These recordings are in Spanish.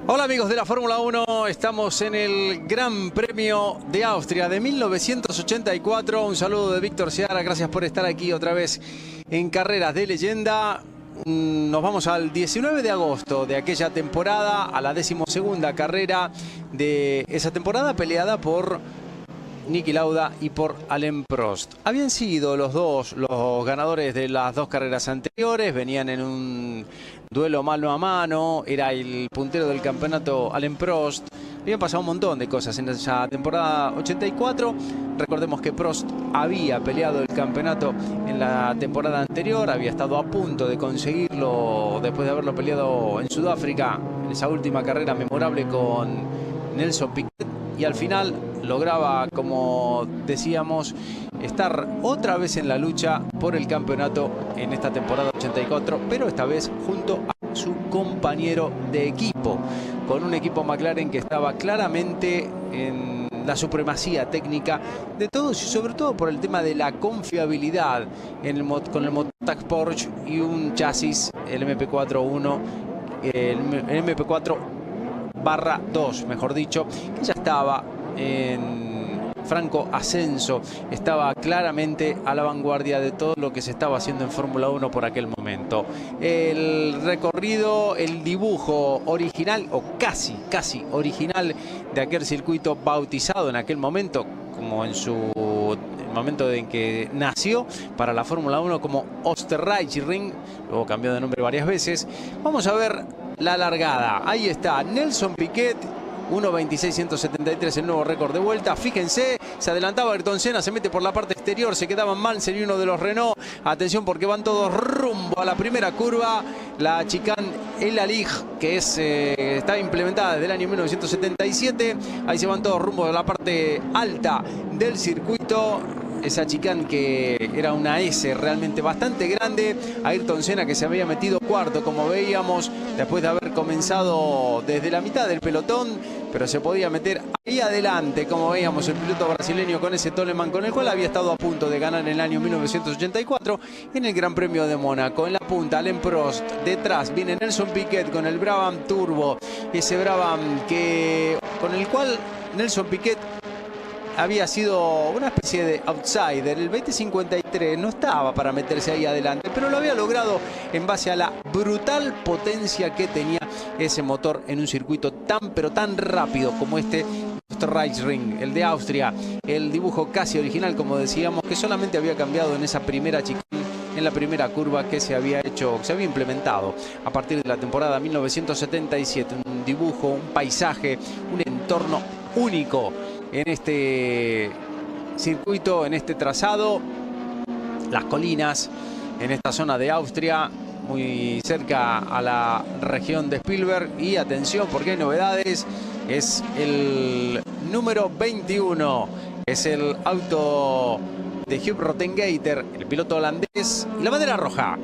Hola amigos de la Fórmula 1, estamos en el Gran Premio de Austria de 1984. Un saludo de Víctor Seara, gracias por estar aquí otra vez en Carreras de Leyenda. Nos vamos al 19 de agosto de aquella temporada, a la 12ª carrera de esa temporada, peleada por Niki Lauda y por Alain Prost. Habían sido los dos los ganadores de las dos carreras anteriores, venían en un duelo mano a mano, era el puntero del campeonato Alain Prost. Habían pasado un montón de cosas en esa temporada 84. Recordemos que Prost había peleado el campeonato en la temporada anterior, había estado a punto de conseguirlo después de haberlo peleado en Sudáfrica, en esa última carrera memorable con Nelson Piquet, y al final lograba, como decíamos, estar otra vez en la lucha por el campeonato en esta temporada 84, pero esta vez junto a su compañero de equipo, con un equipo McLaren que estaba claramente en la supremacía técnica de todos y sobre todo por el tema de la confiabilidad con el motor Porsche y un chasis, el MP4-1, el MP4/2, mejor dicho, que ya estaba en franco ascenso, estaba claramente a la vanguardia de todo lo que se estaba haciendo en Fórmula 1 por aquel momento. El recorrido, el dibujo original, o casi original, de aquel circuito bautizado en aquel momento, como en su momento en que nació para la Fórmula 1 como Österreichring, luego cambió de nombre varias veces. Vamos a ver la largada. Ahí está Nelson Piquet, 1.26.173, el nuevo récord de vuelta. Fíjense, se adelantaba Ayrton Senna, se mete por la parte exterior, se quedaban Mansell y uno de los Renault. Atención porque van todos rumbo a la primera curva. La chicane El Alig, que está implementada desde el año 1977. Ahí se van todos rumbo a la parte alta del circuito. Esa chicane que era una S realmente bastante grande. Ayrton Senna, que se había metido cuarto, como veíamos, después de haber comenzado desde la mitad del pelotón, pero se podía meter ahí adelante, como veíamos, el piloto brasileño con ese Toleman, con el cual había estado a punto de ganar en el año 1984 en el Gran Premio de Mónaco. En la punta, Alain Prost. Detrás viene Nelson Piquet con el Brabham Turbo, ese Brabham con el cual Nelson Piquet había sido una especie de outsider. El 2053 no estaba para meterse ahí adelante, pero lo había logrado en base a la brutal potencia que tenía ese motor en un circuito pero tan rápido como este Österreichring, el de Austria. El dibujo casi original, como decíamos, que solamente había cambiado en esa primera chicane, en la primera curva que se había implementado a partir de la temporada 1977. Un dibujo, un paisaje, un entorno único en este circuito, en este trazado, las colinas, en esta zona de Austria, muy cerca a la región de Spielberg. Y atención porque hay novedades, es el número 21, es el auto de Hugh Rottengater, el piloto holandés, y la bandera roja.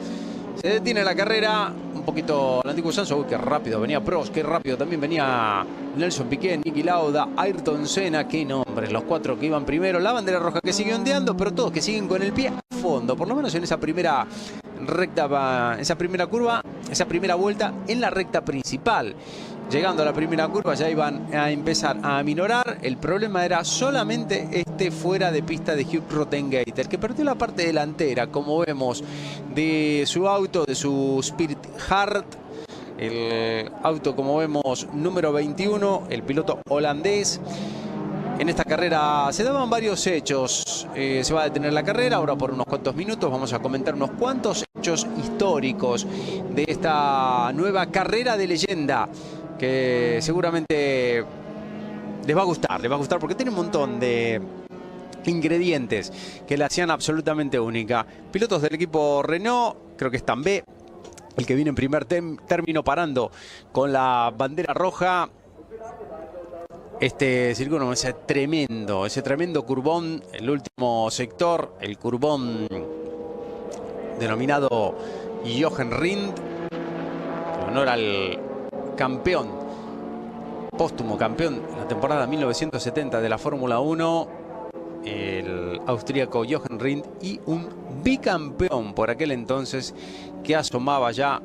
Se detiene la carrera, un poquito el antiguo Sanso. Uy, qué rápido venía Prost, qué rápido también venía Nelson Piquet, Niki Lauda, Ayrton Senna, qué nombres, los cuatro que iban primero. La bandera roja que sigue ondeando, pero todos que siguen con el pie a fondo, por lo menos en esa primera recta, esa primera curva, esa primera vuelta en la recta principal. Llegando a la primera curva ya iban a empezar a aminorar. El problema era solamente este fuera de pista de Hugh Rottengater, que perdió la parte delantera, como vemos, de su auto, de su Spirit Heart. El auto, como vemos, número 21, el piloto holandés. En esta carrera se daban varios hechos. Se va a detener la carrera ahora por unos cuantos minutos. Vamos a comentar unos cuantos hechos históricos de esta nueva carrera de leyenda, que seguramente les va a gustar porque tiene un montón de ingredientes que la hacían absolutamente única. Pilotos del equipo Renault, creo que es Tambay, el que viene en primer término parando con la bandera roja. Este circuito, ese tremendo curvón, el último sector, el curvón denominado Jochen Rindt, en honor al campeón, póstumo campeón en la temporada 1970 de la Fórmula 1, el austríaco Jochen Rindt, y un bicampeón por aquel entonces que asomaba ya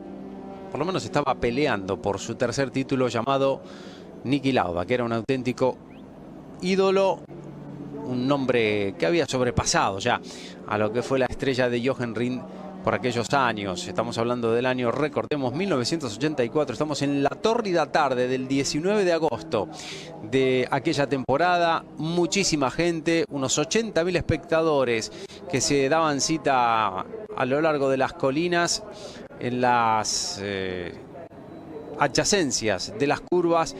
por lo menos estaba peleando por su tercer título, llamado Niki Lauda, que era un auténtico ídolo, un nombre que había sobrepasado ya a lo que fue la estrella de Jochen Rindt por aquellos años. Estamos hablando del año, recordemos, 1984. Estamos en la tórrida tarde del 19 de agosto de aquella temporada. Muchísima gente, unos 80.000 espectadores que se daban cita a lo largo de las colinas, en las adyacencias de las curvas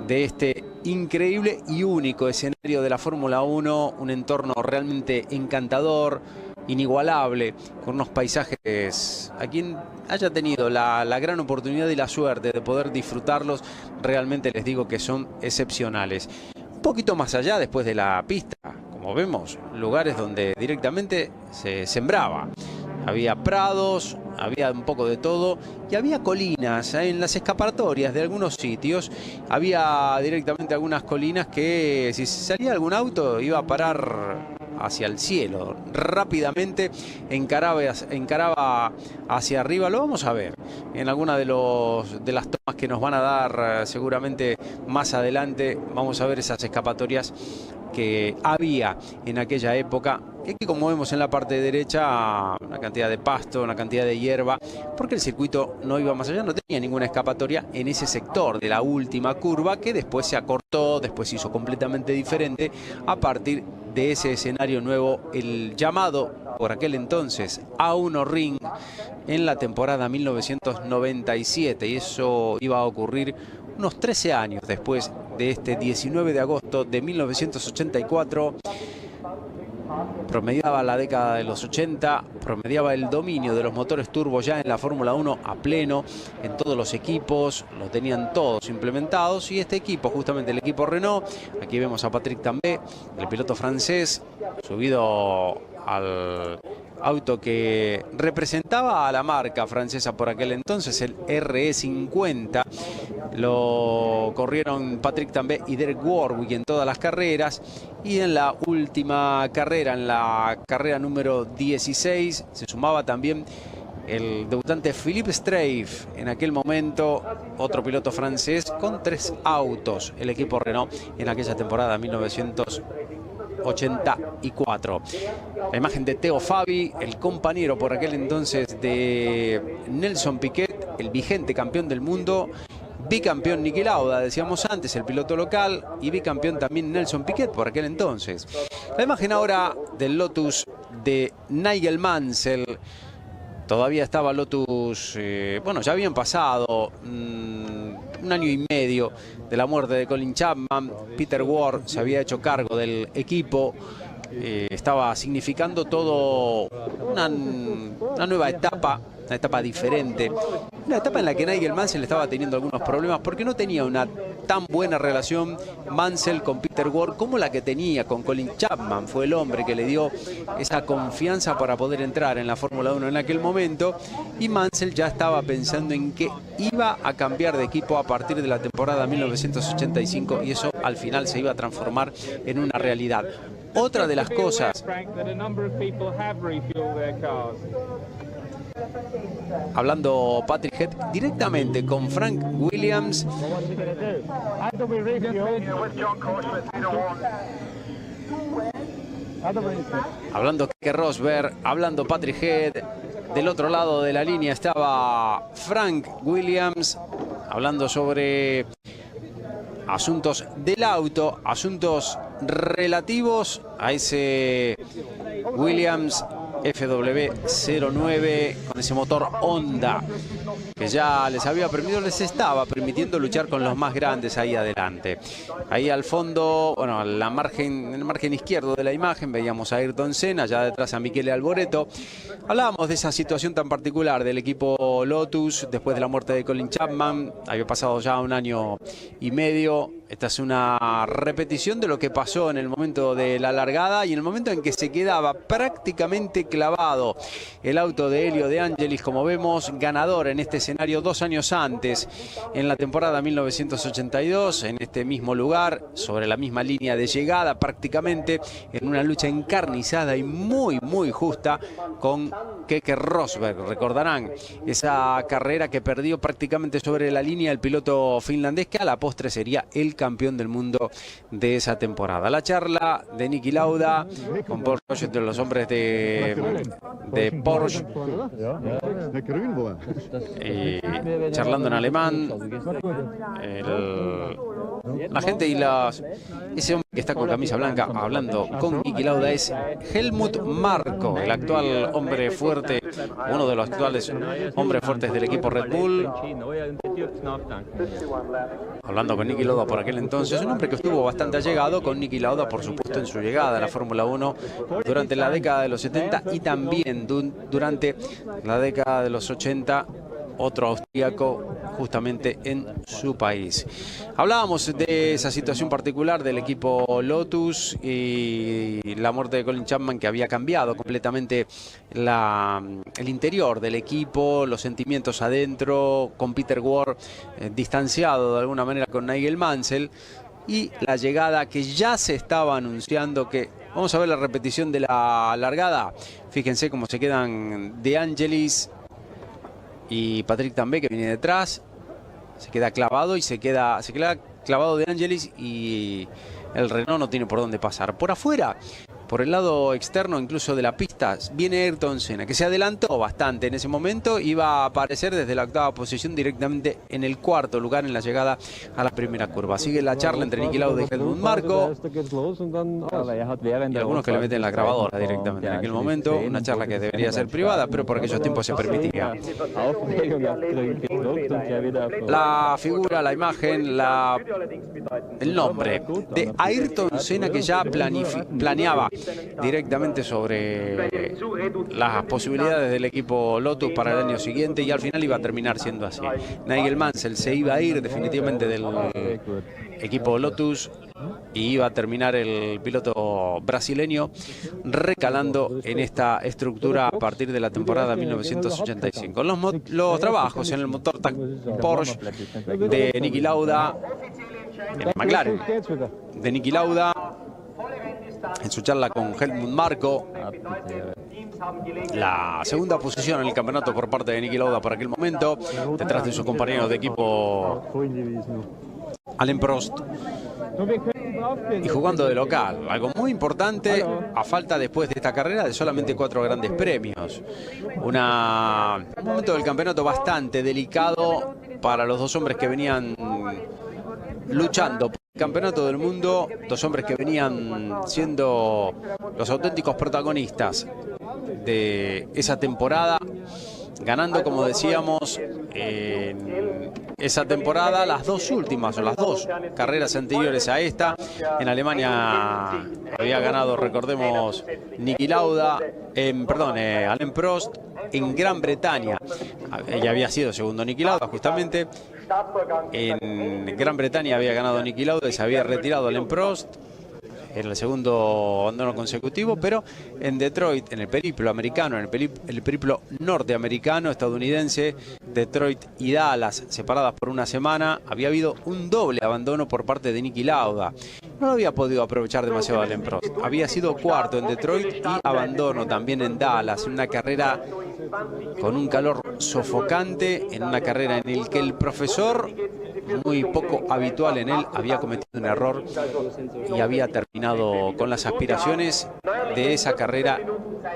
de este increíble y único escenario de la Fórmula 1, un entorno realmente encantador, inigualable, con unos paisajes, a quien haya tenido la gran oportunidad y la suerte de poder disfrutarlos, realmente les digo que son excepcionales. Un poquito más allá, después de la pista, como vemos, lugares donde directamente se sembraba. Había prados, había un poco de todo y había colinas en las escapatorias de algunos sitios. Había directamente algunas colinas que si salía algún auto iba a parar hacia el cielo, rápidamente encaraba hacia arriba. Lo vamos a ver en alguna de las tomas que nos van a dar seguramente más adelante. Vamos a ver esas escapatorias que había en aquella época, que como vemos en la parte derecha, una cantidad de pasto, una cantidad de hierba, porque el circuito no iba más allá, no tenía ninguna escapatoria en ese sector de la última curva, que después se acortó, después se hizo completamente diferente a partir de ese escenario nuevo, el llamado por aquel entonces A1 Ring, en la temporada 1997, y eso iba a ocurrir unos 13 años después de este 19 de agosto de 1984. Promediaba la década de los 80, promediaba el dominio de los motores turbo ya en la Fórmula 1 a pleno, en todos los equipos, lo tenían todos implementados, y este equipo, justamente el equipo Renault, aquí vemos a Patrick Tambay, el piloto francés, subido al auto que representaba a la marca francesa por aquel entonces, el RE50. Lo corrieron Patrick Tambay y Derek Warwick en todas las carreras, y en la última carrera, en la carrera número 16, se sumaba también el debutante Philippe Streiff, en aquel momento otro piloto francés, con 3 autos, el equipo Renault en aquella temporada 1984. La imagen de Theo Fabi, el compañero por aquel entonces de Nelson Piquet, el vigente campeón del mundo. Bicampeón Niki Lauda, decíamos antes, el piloto local, y bicampeón también Nelson Piquet por aquel entonces. La imagen ahora del Lotus de Nigel Mansell. Todavía estaba Lotus, bueno, ya habían pasado un año y medio de la muerte de Colin Chapman. Peter Ward se había hecho cargo del equipo. Estaba significando todo una nueva etapa, una etapa diferente, una etapa en la que Nigel Mansell estaba teniendo algunos problemas porque no tenía una tan buena relación Mansell con Peter Ward como la que tenía con Colin Chapman. Fue el hombre que le dio esa confianza para poder entrar en la Fórmula 1 en aquel momento, y Mansell ya estaba pensando en que iba a cambiar de equipo a partir de la temporada 1985, y eso al final se iba a transformar en una realidad. Otra de las cosas, hablando Patrick Head directamente con Frank Williams, hablando Keke Rosberg, hablando Patrick Head. Del otro lado de la línea estaba Frank Williams, hablando sobre asuntos del auto, asuntos relativos a ese Williams FW09 con ese motor Honda que ya les estaba permitiendo luchar con los más grandes ahí adelante. Ahí al fondo, bueno, en el margen izquierdo de la imagen veíamos a Ayrton Senna, allá detrás a Michele Alboreto. Hablábamos de esa situación tan particular del equipo Lotus después de la muerte de Colin Chapman. Había pasado ya un año y medio. Esta es una repetición de lo que pasó en el momento de la largada y en el momento en que se quedaba prácticamente clavado el auto de Elio De Angelis, como vemos, ganador en este escenario. escenario 2 años antes, en la temporada 1982, en este mismo lugar, sobre la misma línea de llegada prácticamente, en una lucha encarnizada y muy justa con Keke Rosberg. Recordarán esa carrera que perdió prácticamente sobre la línea el piloto finlandés, que a la postre sería el campeón del mundo de esa temporada. La charla de Niki Lauda con Porsche, de los hombres de Porsche, charlando en alemán. La gente y ese hombre que está con camisa blanca hablando con Niki Lauda es Helmut Marko, el actual hombre fuerte, uno de los actuales hombres fuertes del equipo Red Bull. Hablando con Niki Lauda por aquel entonces, un hombre que estuvo bastante allegado con Niki Lauda, por supuesto, en su llegada a la Fórmula 1 durante la década de los 70 y también durante la década de los 80, otro austríaco justamente en su país. Hablábamos de esa situación particular del equipo Lotus y la muerte de Colin Chapman, que había cambiado completamente el interior del equipo, los sentimientos adentro, con Peter Ward distanciado de alguna manera con Nigel Mansell, y la llegada que ya se estaba anunciando, que vamos a ver la repetición de la largada. Fíjense cómo se quedan De Angelis y Patrick Tambay, que viene detrás. Se queda clavado y se queda clavado De Angelis, y el Renault no tiene por dónde pasar. Por afuera, por el lado externo incluso de la pista, viene Ayrton Senna, que se adelantó bastante en ese momento. Iba a aparecer desde la octava posición directamente en el cuarto lugar en la llegada a la primera curva. Sigue la charla entre Niki Lauda y Helmut Marko, y algunos que le meten la grabadora directamente en aquel momento. Una charla que debería ser privada, pero por aquellos tiempos se permitía. La figura, la imagen, el nombre de Ayrton Senna, que ya planeaba directamente sobre las posibilidades del equipo Lotus para el año siguiente, y al final iba a terminar siendo así. Nigel Mansell se iba a ir definitivamente del equipo Lotus y iba a terminar el piloto brasileño recalando en esta estructura a partir de la temporada 1985. Los trabajos en el motor Porsche de Niki Lauda, en el McLaren de Niki Lauda, en su charla con Helmut Marko, la segunda posición en el campeonato por parte de Niki Lauda por aquel momento, detrás de su compañero de equipo Alain Prost, y jugando de local, algo muy importante a falta después de esta carrera de solamente 4 grandes premios. Un momento del campeonato bastante delicado para los dos hombres que venían luchando por el campeonato del mundo, dos hombres que venían siendo los auténticos protagonistas de esa temporada, ganando, como decíamos, en esa temporada las dos últimas, o las dos carreras anteriores a esta. En Alemania había ganado, recordemos, Niki Lauda, Alain Prost. En Gran Bretaña ya había sido segundo Niki Lauda, justamente. En Gran Bretaña había ganado Niki Lauda y se había retirado Alain Prost en el segundo abandono consecutivo, pero en Detroit, en el periplo americano, en el periplo norteamericano, estadounidense, Detroit y Dallas, separadas por una semana, había habido un doble abandono por parte de Niki Lauda. No lo había podido aprovechar demasiado Alain Prost. Había sido cuarto en Detroit y abandono también en Dallas, en una carrera con un calor sofocante, en una carrera en la que el profesor, muy poco habitual en él, había cometido un error y había terminado con las aspiraciones de esa carrera,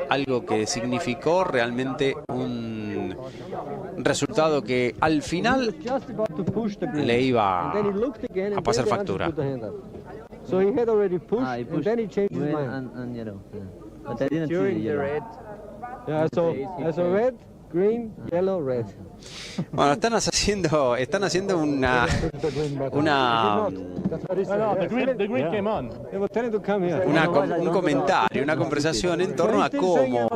algo que significó realmente un resultado que al final le iba a pasar factura. Green, yellow, red. Bueno, están haciendo un comentario, una conversación en torno a cómo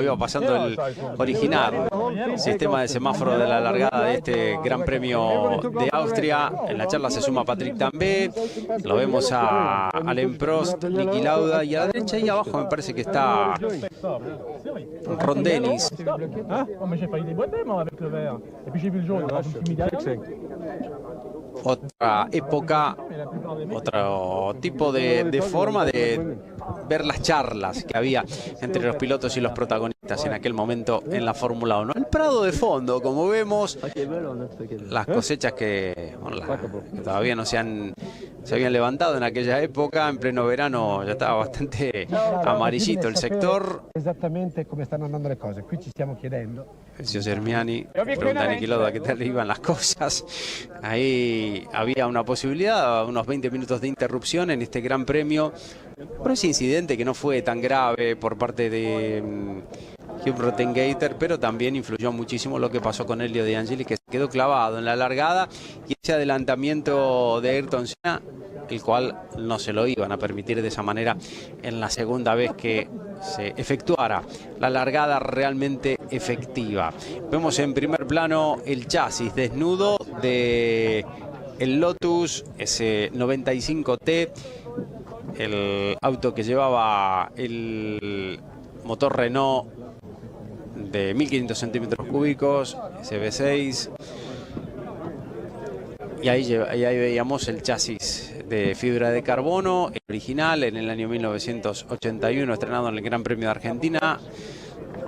iba pasando el original sistema de semáforo de la largada de este Gran Premio de Austria. En la charla se suma Patrick Tambay, lo vemos a Alain Prost, Niki Lauda, y a la derecha y abajo me parece que está está Ron Dennis. Otra época, otro tipo de forma de ver las charlas que había entre los pilotos y los protagonistas en aquel momento en la Fórmula 1. El prado de fondo, como vemos, las cosechas que, bueno, que todavía no se habían levantado en aquella época. En pleno verano ya estaba bastante amarillito el sector. Exactamente come stanno andando le cose. Qui ci stiamo chiedendo. Ezio Sermiani pregunta a Niki Lauda qué tal iban las cosas. Ahí había una posibilidad, unos 20 minutos de interrupción en este Gran Premio, por ese incidente que no fue tan grave por parte de Hugh Rottengater, pero también influyó muchísimo lo que pasó con Elio De Angelis, que se quedó clavado en la largada, y ese adelantamiento de Ayrton Senna, el cual no se lo iban a permitir de esa manera en la segunda vez que se efectuara la largada realmente efectiva. Vemos en primer plano el chasis desnudo de el Lotus S95T, el auto que llevaba el motor Renault de 1500 centímetros cúbicos, SB6, y ahí veíamos el chasis de fibra de carbono, el original, en el año 1981, estrenado en el Gran Premio de Argentina.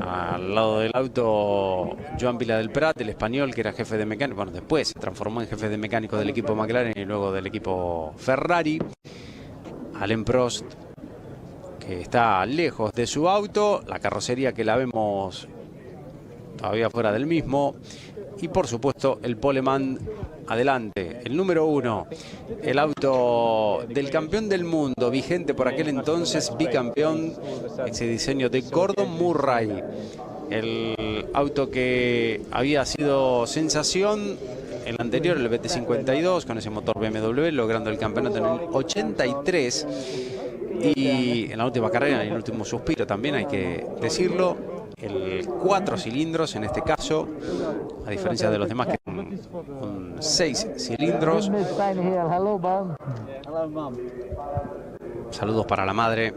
Al lado del auto, Joan Vila del Prat, el español, que era jefe de mecánico. Bueno, después se transformó en jefe de mecánico del equipo McLaren y luego del equipo Ferrari. Alain Prost, que está lejos de su auto, la carrocería que la vemos todavía fuera del mismo, y por supuesto el poleman adelante, el número 1, el auto del campeón del mundo, vigente por aquel entonces, bicampeón, ese diseño de Gordon Murray, el auto que había sido sensación el anterior, el BT52, con ese motor BMW, logrando el campeonato en el 83, y en la última carrera, en el último suspiro también hay que decirlo, el 4 cilindros en este caso, a diferencia de los demás que con 6 cilindros. Saludos para la madre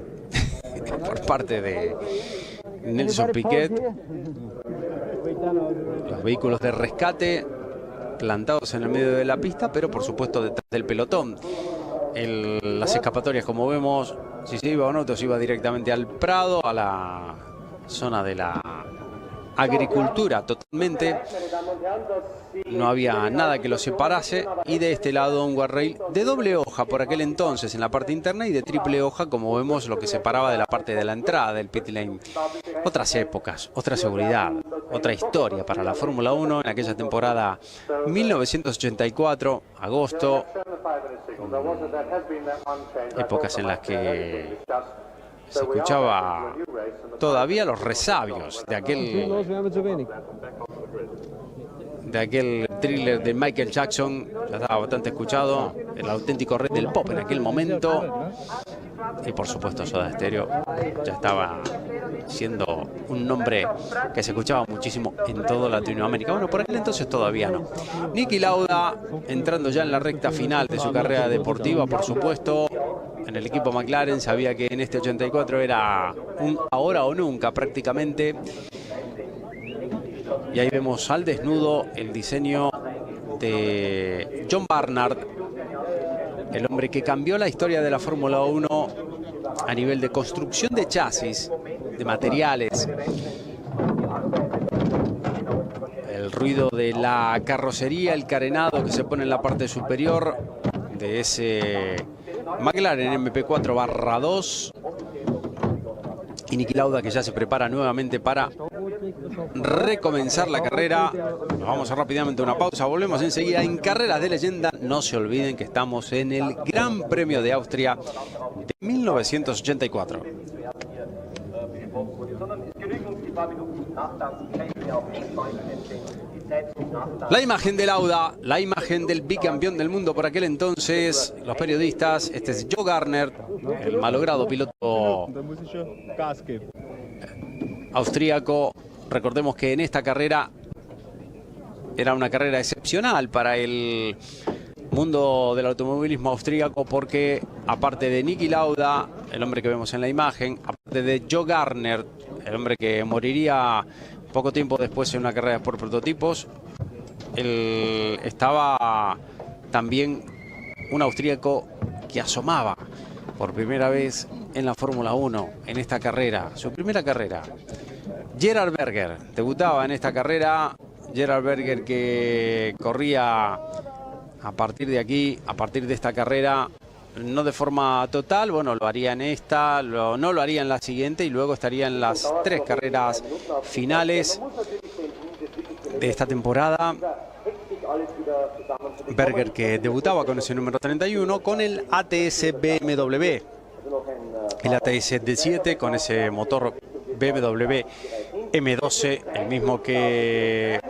por parte de Nelson Piquet. Los vehículos de rescate plantados en el medio de la pista, pero por supuesto detrás del pelotón. Las escapatorias, como vemos, si se iba o no, se iba directamente al prado, a la zona de la agricultura totalmente. No había nada que lo separase, y de este lado un guardrail de doble hoja por aquel entonces en la parte interna y de triple hoja, como vemos, lo que separaba de la parte de la entrada del pit lane. Otras épocas, otra seguridad, otra historia para la Fórmula 1 en aquella temporada 1984, agosto, épocas en las que se escuchaba todavía los resabios de aquel thriller de Michael Jackson. Ya estaba bastante escuchado, el auténtico rey del pop en aquel momento, y por supuesto Soda Stereo ya estaba siendo un nombre que se escuchaba muchísimo en toda Latinoamérica. Bueno, por aquel entonces todavía no. Niki Lauda entrando ya en la recta final de su carrera deportiva, por supuesto. En el equipo McLaren sabía que en este 84 era un ahora o nunca prácticamente. Y ahí vemos al desnudo el diseño de John Barnard, el hombre que cambió la historia de la Fórmula 1 a nivel de construcción de chasis, de materiales. El ruido de la carrocería, el carenado que se pone en la parte superior de ese McLaren MP4/2. Y Niki Lauda, que ya se prepara nuevamente para recomenzar la carrera. Nos vamos a rápidamente a una pausa. Volvemos enseguida en Carreras de Leyenda. No se olviden que estamos en el Gran Premio de Austria de 1984. La imagen de Lauda, la imagen del bicampeón del mundo por aquel entonces, los periodistas. Este es Joe Garner, el malogrado piloto austríaco. Recordemos que en esta carrera era una carrera excepcional para el mundo del automovilismo austríaco, porque aparte de Niki Lauda, el hombre que vemos en la imagen, aparte muerte de Joe Garner, el hombre que moriría poco tiempo después en una carrera por prototipos. Estaba también un austríaco que asomaba por primera vez en la Fórmula 1, en esta carrera, su primera carrera. Gerhard Berger debutaba en esta carrera. Gerhard Berger, que corría a partir de aquí, a partir de esta carrera, no de forma total, bueno, lo haría en esta, no lo haría en la siguiente y luego estaría en las 3 carreras finales de esta temporada. Berger, que debutaba con ese número 31 con el ATS BMW, el ATS D7 con ese motor BMW M12, el mismo que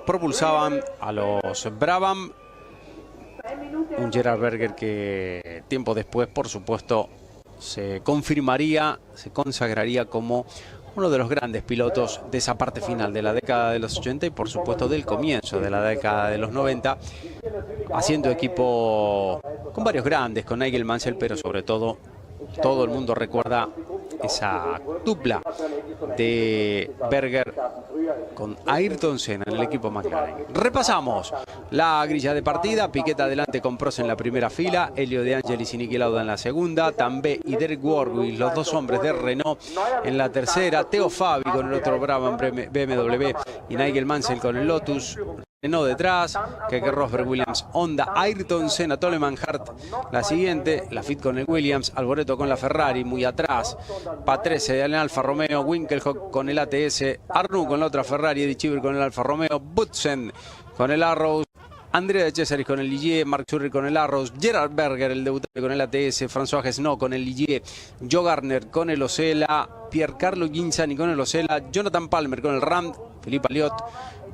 propulsaban a los Brabham. Un Gerhard Berger que tiempo después, por supuesto, se confirmaría, se consagraría como uno de los grandes pilotos de esa parte final de la década de los 80 y por supuesto del comienzo de la década de los 90, haciendo equipo con varios grandes, con Nigel Mansell, pero sobre todo el mundo recuerda esa dupla de Berger con Ayrton Senna en el equipo McLaren. Repasamos la grilla de partida. Piquet adelante con Prost en la primera fila, Elio De Angelis y Niki Lauda en la segunda, Tambay y Derek Warwick, los dos hombres de Renault, en la tercera, Theo Fabi con el otro Brabham BMW y Nigel Mansell con el Lotus, Renault detrás, Keke Rosberg, Williams, Honda, Ayrton Senna, Toleman Hart la siguiente, Laffite con el Williams, Alboreto con la Ferrari muy atrás, Patrese en el Alfa Romeo, Winkelhock con el ATS, Arnoux con la otra Ferrari, Eddie Cheever con el Alfa Romeo, Butsen con el Arrows, Andrea De Cesaris con el Ligier, Mark Schurri con el Arrows, Gerhard Berger, el debutante con el ATS, François Gesnot con el Ligier, Joe Garner con el Osella, Piercarlo Ghinzani con el Osella, Jonathan Palmer con el Ram, Philippe Alliot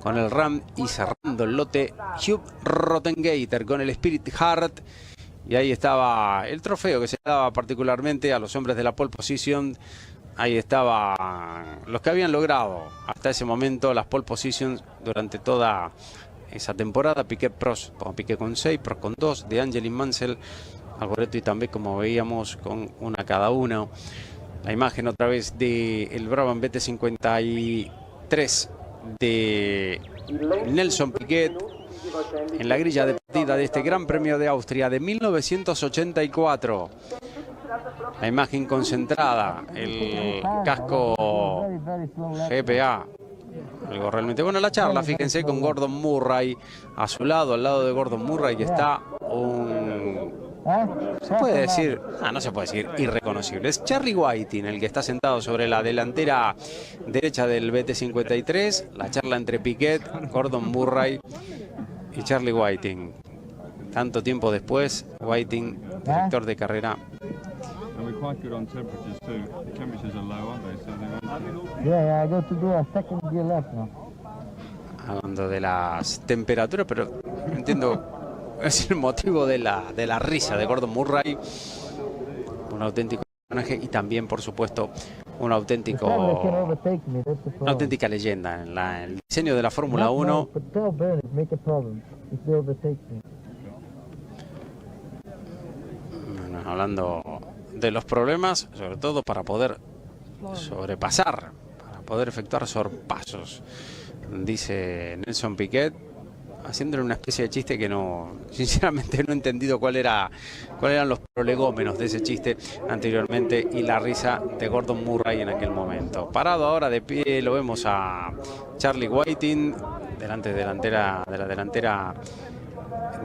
con el Ram y cerrando el lote, Hugh Rottengater con el Spirit Heart. Y ahí estaba el trofeo que se daba particularmente a los hombres de la pole position. Ahí estaban los que habían logrado hasta ese momento las pole positions durante toda esa temporada. Piquet, Prost, Piquet con 6, Prost con 2, De Angelis, Mansell, Alboreto y también, como veíamos, con una cada uno. La imagen otra vez del Brabham BT53 de Nelson Piquet en la grilla de partida de este Gran Premio de Austria de 1984. La imagen concentrada, el casco GPA, algo realmente bueno. La charla, fíjense, con Gordon Murray a su lado, al lado de Gordon Murray, que está se puede decir, no se puede decir irreconocible. Es Charlie Whiting el que está sentado sobre la delantera derecha del BT53. La charla entre Piquet, Gordon Murray y Charlie Whiting. Tanto tiempo después, Whiting, director de carrera. Hablando de las temperaturas, pero entiendo es el motivo de la risa de Gordon Murray. Un auténtico personaje y también, por supuesto, una auténtica leyenda en el diseño de la Fórmula 1. Bueno, hablando de los problemas, sobre todo para poder sobrepasar, para poder efectuar sorpasos, dice Nelson Piquet, haciéndole una especie de chiste que sinceramente no he entendido cuáles eran los prolegómenos de ese chiste anteriormente, y la risa de Gordon Murray en aquel momento. Parado ahora de pie lo vemos a Charlie Whiting delante de la delantera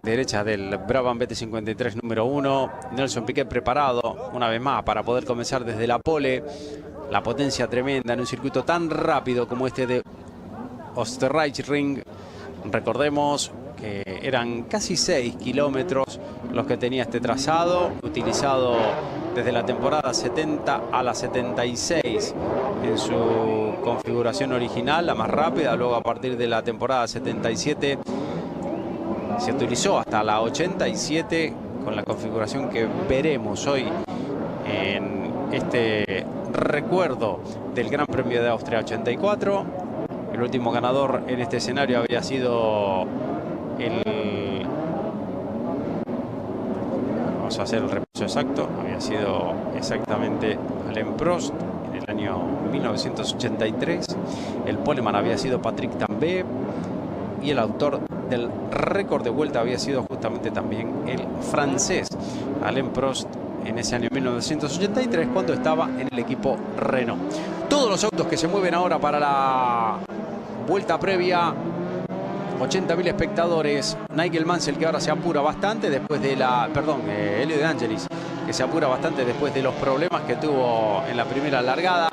derecha del Brabham BT53 número 1. Nelson Piquet preparado una vez más para poder comenzar desde la pole. La potencia tremenda en un circuito tan rápido como este de Österreichring. Recordemos que eran casi 6 kilómetros los que tenía este trazado, utilizado desde la temporada 70 a la 76 en su configuración original, la más rápida. Luego, a partir de la temporada 77 se utilizó hasta la 87 con la configuración que veremos hoy en este recuerdo del Gran Premio de Austria 84. El último ganador en este escenario había sido vamos a hacer el repaso exacto. Había sido exactamente Alain Prost en el año 1983. El poleman había sido Patrick Tambay y el autor del récord de vuelta había sido justamente también el francés Alain Prost en ese año 1983, cuando estaba en el equipo Renault. Todos los autos que se mueven ahora para la vuelta previa, 80.000 espectadores. Nigel Mansell, que ahora se apura bastante después de la... Perdón, Elio De Angelis, que se apura bastante después de los problemas que tuvo en la primera largada.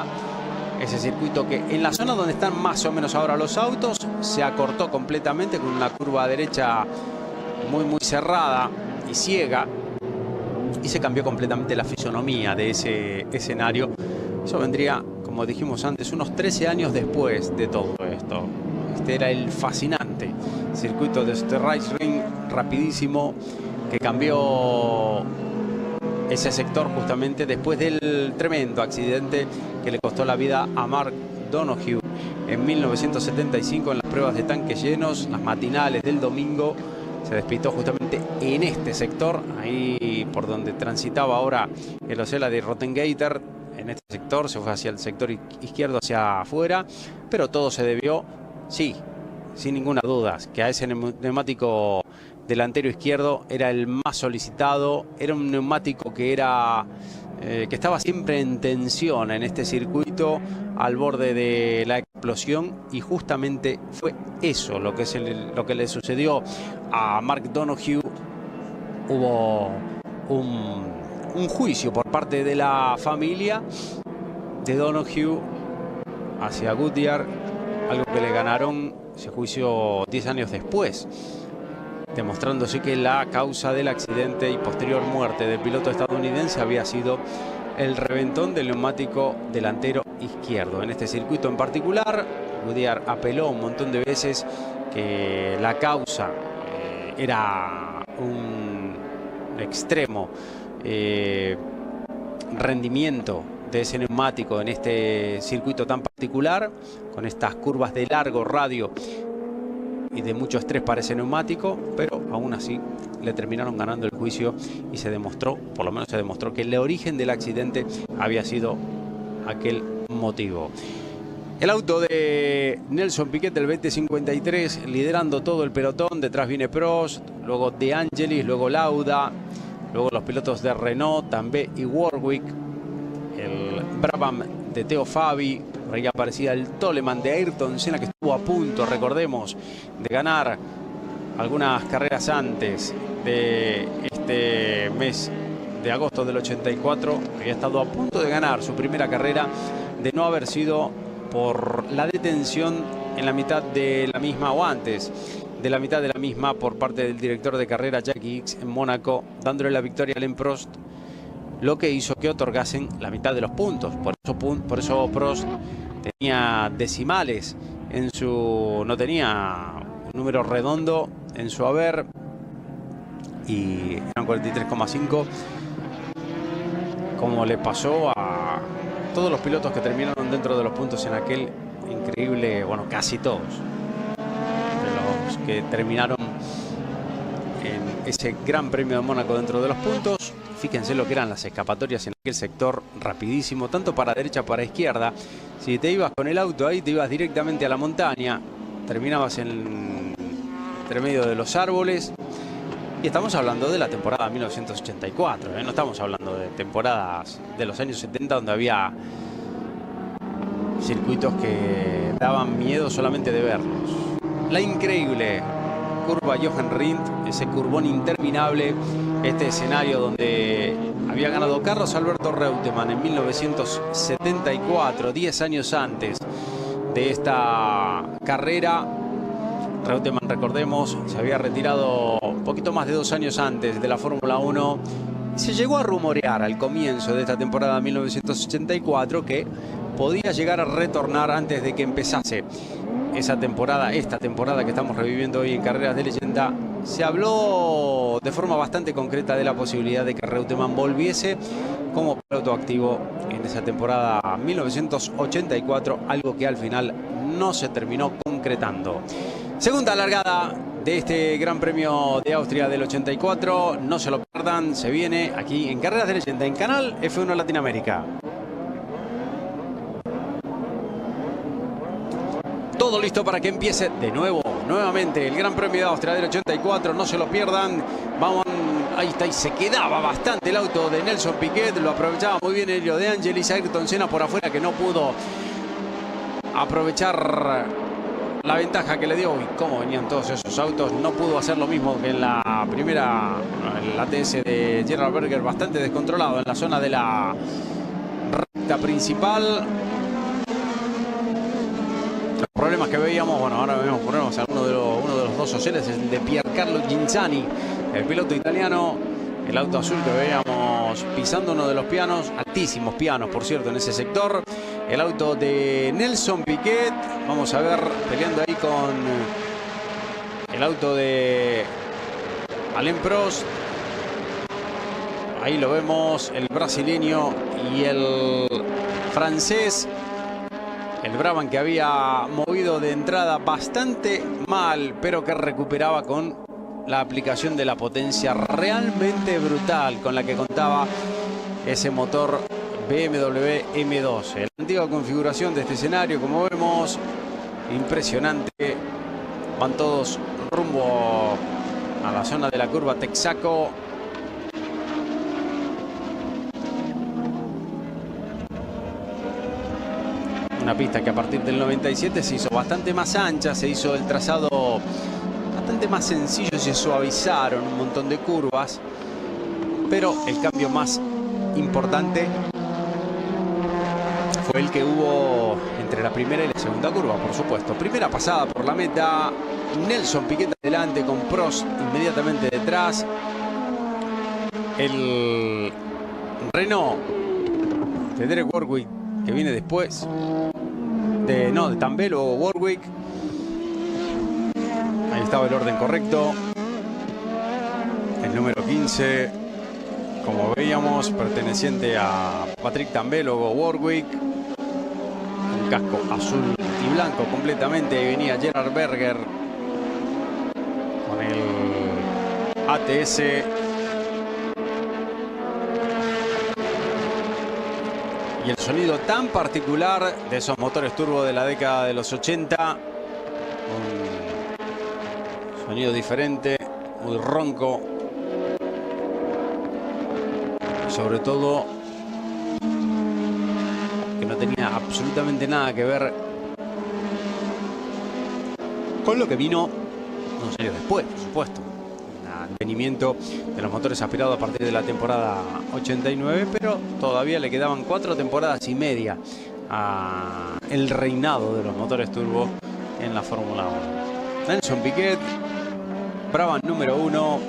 Ese circuito que en la zona donde están más o menos ahora los autos se acortó completamente con una curva derecha muy cerrada y ciega, y se cambió completamente la fisonomía de ese escenario. Eso vendría, como dijimos antes, unos 13 años después de todo esto. Este era el fascinante circuito de Sterreichring, rapidísimo, que cambió ese sector justamente después del tremendo accidente que le costó la vida a Mark Donoghue en 1975 en las pruebas de tanques llenos, las matinales del domingo. Se despistó justamente en este sector, ahí por donde transitaba ahora el Osella de Rottengater. En este sector se fue hacia el sector izquierdo, hacia afuera, pero todo se debió, sí, sin ninguna duda, que a ese neumático delantero izquierdo era el más solicitado. Era un neumático que estaba siempre en tensión en este circuito, al borde de la explosión, y justamente fue eso lo que le sucedió a Mark Donoghue. Hubo un juicio por parte de la familia de Donoghue hacia Goodyear, algo que le ganaron ese juicio 10 años después, demostrándose que la causa del accidente y posterior muerte del piloto estadounidense había sido el reventón del neumático delantero izquierdo. En este circuito en particular, Goodyear apeló un montón de veces que la causa era un extremo rendimiento de ese neumático en este circuito tan particular, con estas curvas de largo radio y de mucho estrés para ese neumático, pero aún así le terminaron ganando el juicio y se demostró, por lo menos se demostró, que el origen del accidente había sido aquel motivo. El auto de Nelson Piquet del 2053 liderando todo el pelotón. Detrás viene Prost, luego De Angelis, luego Lauda, luego los pilotos de Renault, Tambay y Warwick, el Brabham de Theo Fabi. Por ahí aparecía el Toleman de Ayrton Senna, que estuvo a punto, recordemos, de ganar algunas carreras antes de este mes de agosto del 84. Había estado a punto de ganar su primera carrera, de no haber sido por la detención en la mitad de la misma, o antes de la mitad de la misma, por parte del director de carrera Jackie Ickx en Mónaco, dándole la victoria a Alain Prost, lo que hizo que otorgasen la mitad de los puntos. Por eso Prost tenía decimales en su... no tenía un número redondo en su haber, y eran 43,5, como le pasó a todos los pilotos que terminaron dentro de los puntos en aquel increíble, bueno, casi todos de los que terminaron en ese Gran Premio de Mónaco dentro de los puntos. Fíjense lo que eran las escapatorias en aquel sector, rapidísimo, tanto para derecha como para izquierda. Si te ibas con el auto ahí, te ibas directamente a la montaña, terminabas entre medio de los árboles. Y estamos hablando de la temporada 1984, no estamos hablando de temporadas de los años 70 donde había circuitos que daban miedo solamente de verlos. La increíble curva Jochen Rindt, ese curvón interminable, este escenario donde había ganado Carlos Alberto Reutemann en 1974, 10 años antes de esta carrera. Reutemann, recordemos, se había retirado un poquito más de 2 años antes de la Fórmula 1. Se llegó a rumorear al comienzo de esta temporada 1984 que podía llegar a retornar antes de que empezase esa temporada, esta temporada que estamos reviviendo hoy en Carreras de Leyenda. Se habló de forma bastante concreta de la posibilidad de que Reutemann volviese como piloto activo en esa temporada 1984, algo que al final no se terminó concretando. Segunda largada de este Gran Premio de Austria del 84. No se lo pierdan, se viene aquí en Carreras de Leyenda, en Canal F1 Latinoamérica. Todo listo para que empiece de nuevo, nuevamente, el Gran Premio de Austria del 84. No se lo pierdan. Vamos, ahí está, y se quedaba bastante el auto de Nelson Piquet. Lo aprovechaba muy bien Elio De Angelis. Ayrton Senna por afuera, que no pudo aprovechar la ventaja que le dio. Y cómo venían todos esos autos. No pudo hacer lo mismo que en la primera, el ATS de Gerhard Berger, bastante descontrolado en la zona de la recta principal. Los problemas que veíamos, bueno, ahora vemos problemas en uno de los dos oceles, el de Piercarlo Ghinzani, el piloto italiano. El auto azul que veíamos pisando uno de los pianos, altísimos pianos, por cierto, en ese sector. El auto de Nelson Piquet, vamos a ver, peleando ahí con el auto de Alain Prost. Ahí lo vemos, el brasileño y el francés. El Brabham, que había movido de entrada bastante mal, pero que recuperaba con la aplicación de la potencia realmente brutal con la que contaba ese motor BMW M12. La antigua configuración de este escenario, como vemos, impresionante. Van todos rumbo a la zona de la curva Texaco. Una pista que a partir del 97 se hizo bastante más ancha, se hizo el trazado bastante más sencillo, se suavizaron un montón de curvas, pero el cambio más importante fue el que hubo entre la primera y la segunda curva, por supuesto. Primera pasada por la meta, Nelson Piquet adelante con Prost inmediatamente detrás. El Renault de Derek Warwick, que viene después de Tambell o Warwick. Ahí estaba el orden correcto. El número 15, como veíamos, perteneciente a Patrick Tambell o Warwick. Un casco azul y blanco completamente. Ahí venía Gerhard Berger con el ATS. Y el sonido tan particular de esos motores turbo de la década de los 80. Un sonido diferente, muy ronco. Y sobre todo, que no tenía absolutamente nada que ver con lo que vino unos años después, por supuesto. Mantenimiento de los motores aspirados a partir de la temporada 89, pero todavía le quedaban 4 temporadas y media a el reinado de los motores turbo en la Fórmula 1. Nelson Piquet, Brabham número 1.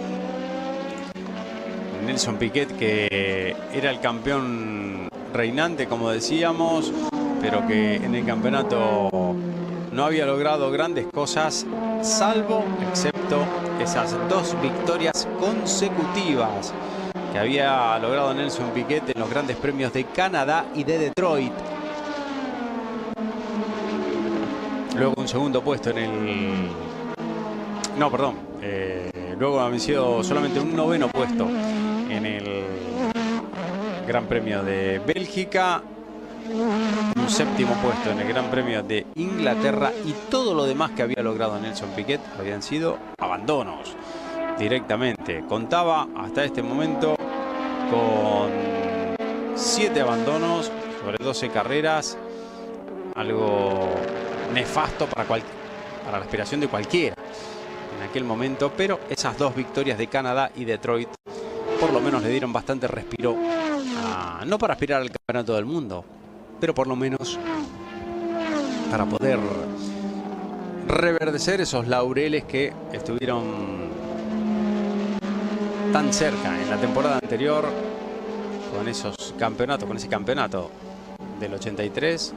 Nelson Piquet, que era el campeón reinante, como decíamos, pero que en el campeonato no había logrado grandes cosas, salvo, excepto esas 2 victorias consecutivas que había logrado Nelson Piquet en los grandes premios de Canadá y de Detroit. Luego un segundo puesto en el... No, perdón. Luego ha vencido solamente un 9º puesto en el Gran Premio de Bélgica. Un 7º puesto en el Gran Premio de Inglaterra, y todo lo demás que había logrado Nelson Piquet habían sido abandonos directamente. Contaba hasta este momento con 7 abandonos sobre 12 carreras, algo nefasto para la aspiración de cualquiera en aquel momento, pero esas 2 victorias de Canadá y Detroit por lo menos le dieron bastante respiro, no para aspirar al campeonato del mundo, pero por lo menos para poder reverdecer esos laureles que estuvieron tan cerca en la temporada anterior con esos campeonatos, con ese campeonato del 83,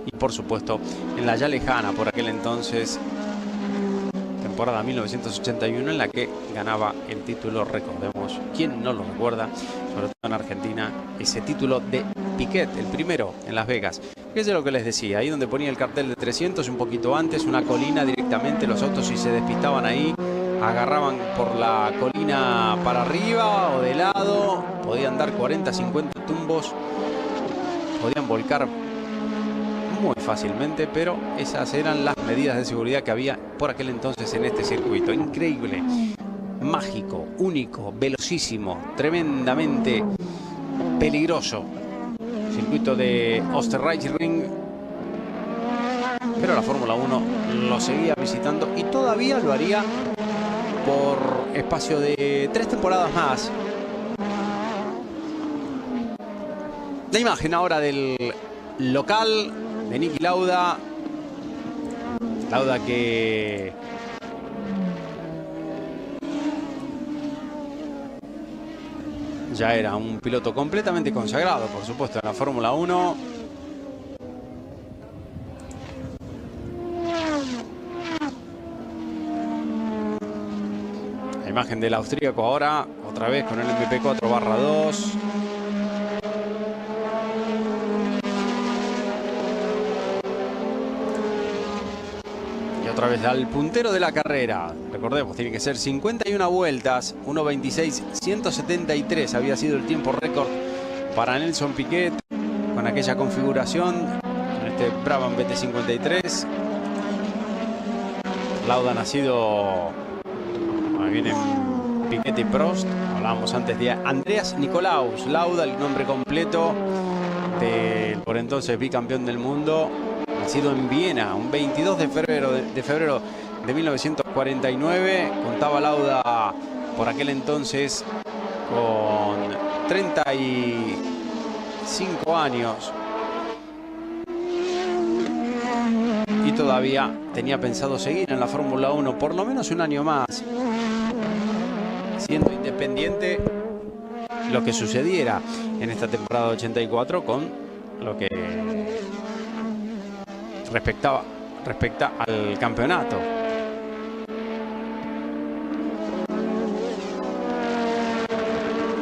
y por supuesto en la ya lejana por aquel entonces temporada 1981, en la que ganaba el título, recordemos, quién no lo recuerda, sobre todo en Argentina, ese título de Piquet, el primero en Las Vegas. Fíjense lo que les decía, ahí donde ponía el cartel de 300, un poquito antes, una colina directamente, los autos, si se despistaban ahí, agarraban por la colina para arriba o de lado, podían dar 40, 50 tumbos, podían volcar muy fácilmente, pero esas eran las medidas de seguridad que había por aquel entonces en este circuito. Increíble, mágico, único, velocísimo, tremendamente peligroso. Circuito de Österreichring, pero la Fórmula 1 lo seguía visitando y todavía lo haría por espacio de 3 temporadas más. La imagen ahora del local de Niki Lauda. Lauda que ya era un piloto completamente consagrado, por supuesto, en la Fórmula 1. La imagen del austríaco ahora, otra vez con el MP4/2. Y otra vez al puntero de la carrera. Recordemos, tiene que ser 51 vueltas, 1:26.173 había sido el tiempo récord para Nelson Piquet con aquella configuración, con este Brabham BT53. Lauda nacido, ahí vienen Piquet y Prost. Hablábamos antes de Andreas Nikolaus Lauda, el nombre completo del por entonces bicampeón del mundo, nacido en Viena un 22 de febrero de 1949. Contaba Lauda por aquel entonces con 35 años y todavía tenía pensado seguir en la Fórmula 1 por lo menos un año más, siendo independiente lo que sucediera en esta temporada 84 con lo que respecta al campeonato.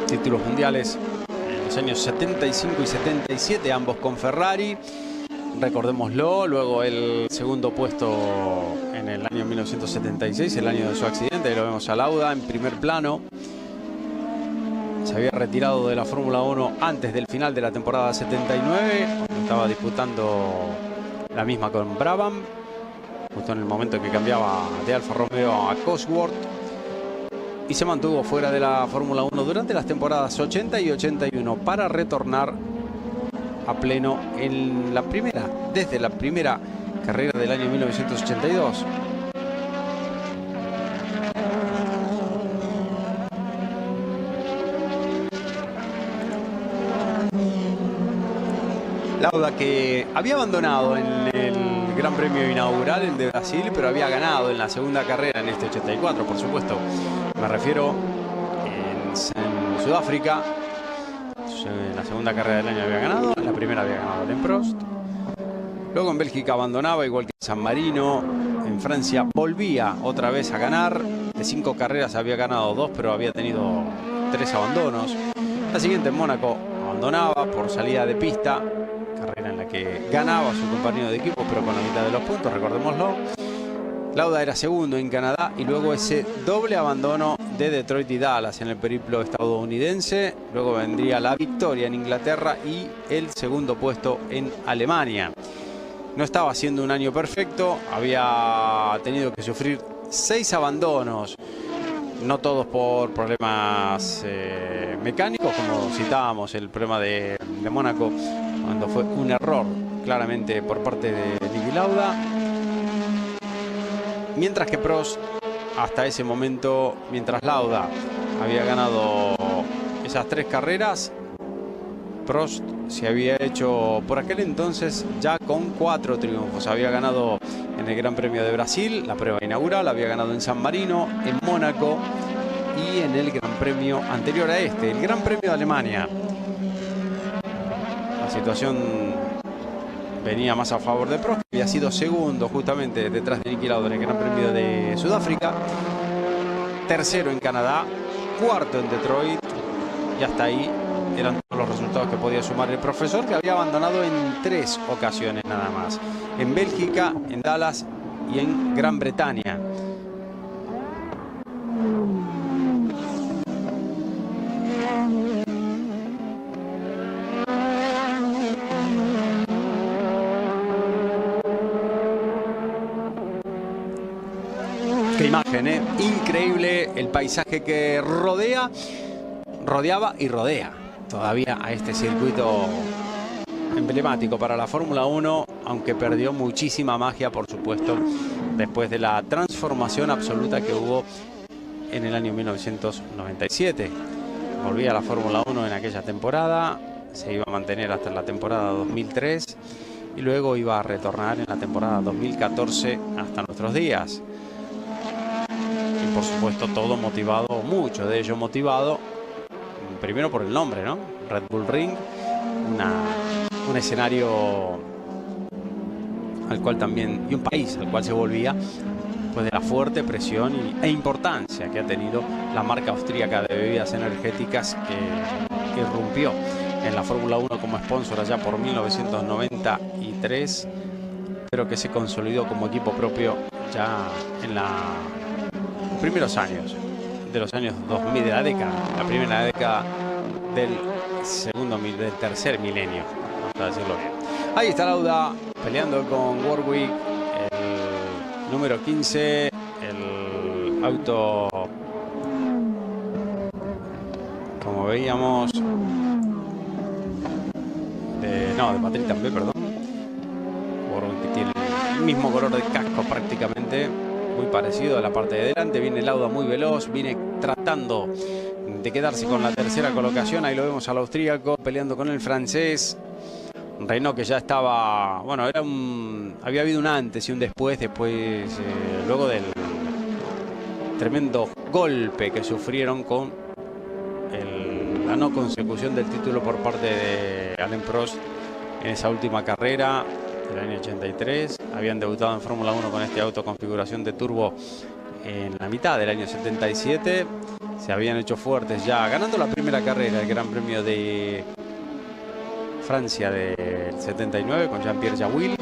Títulos mundiales en los años 75 y 77, ambos con Ferrari, recordémoslo. Luego el segundo puesto en el año 1976, el año de su accidente. Ahí lo vemos a Lauda en primer plano. Se había retirado de la Fórmula 1 antes del final de la temporada 79, cuando estaba disputando la misma con Brabham, justo en el momento en que cambiaba de Alfa Romeo a Cosworth, y se mantuvo fuera de la Fórmula 1 durante las temporadas 80 y 81 para retornar a pleno en la primera, desde la primera carrera del año 1982. Lauda, que había abandonado en el Gran Premio inaugural, el de Brasil, pero había ganado en la segunda carrera en este 84, por supuesto. Me refiero en Sudáfrica. En la segunda carrera del año había ganado, en la primera había ganado Alain Prost. Luego en Bélgica abandonaba, igual que en San Marino. En Francia volvía otra vez a ganar. De 5 carreras había ganado 2, pero había tenido 3 abandonos. La siguiente en Mónaco abandonaba por salida de pista. Carrera en la que ganaba su compañero de equipo, pero con la mitad de los puntos, recordémoslo. Lauda era segundo en Canadá y luego ese doble abandono de Detroit y Dallas en el periplo estadounidense. Luego vendría la victoria en Inglaterra y el segundo puesto en Alemania. No estaba haciendo un año perfecto, había tenido que sufrir 6 abandonos, no todos por problemas mecánicos, como citábamos el problema de Mónaco, cuando fue un error claramente por parte de Niki Lauda. Mientras que Prost, hasta ese momento, mientras Lauda había ganado esas 3 carreras, Prost se había hecho por aquel entonces ya con 4 triunfos. Había ganado en el Gran Premio de Brasil, la prueba inaugural, había ganado en San Marino, en Mónaco y en el Gran Premio anterior a este, el Gran Premio de Alemania. La situación venía más a favor de Prost, que había sido segundo justamente detrás de Niki Lauda en el Gran Premio de Sudáfrica, tercero en Canadá, cuarto en Detroit, y hasta ahí eran todos los resultados que podía sumar el profesor, que había abandonado en 3 ocasiones nada más, en Bélgica, en Dallas y en Gran Bretaña. imagen, increíble el paisaje que rodeaba y rodea todavía a este circuito emblemático para la Fórmula 1, aunque perdió muchísima magia, por supuesto, después de la transformación absoluta que hubo en el año 1997. Volvía a la Fórmula 1 en aquella temporada, se iba a mantener hasta la temporada 2003 y luego iba a retornar en la temporada 2014 hasta nuestros días. Y por supuesto todo motivado, mucho de ello motivado, primero por el nombre, ¿no? Red Bull Ring, un escenario al cual también, y un país al cual se volvía después de la fuerte presión e importancia que ha tenido la marca austríaca de bebidas energéticas que irrumpió en la Fórmula 1 como sponsor allá por 1993, pero que se consolidó como equipo propio ya en los primeros años de los años 2000 de la década, la primera década del tercer milenio, vamos a decirlo bien. Ahí está Lauda peleando con Warwick, el número 15, el auto, como veíamos, de Patrick también, perdón. Warwick, que tiene el mismo color de casco prácticamente, muy parecido a la parte de delante. Viene Lauda muy veloz, viene tratando de quedarse con la tercera colocación. Ahí lo vemos al austríaco peleando con el francés. Renault, que ya estaba, bueno, había habido un antes y un después, luego del tremendo golpe que sufrieron con la no consecución del título por parte de Alain Prost en esa última carrera del año 83. Habían debutado en Fórmula 1 con este auto configuración de turbo en la mitad del año 77. Se habían hecho fuertes ya ganando la primera carrera, el Gran Premio de Francia del 79 con Jean-Pierre Jawil,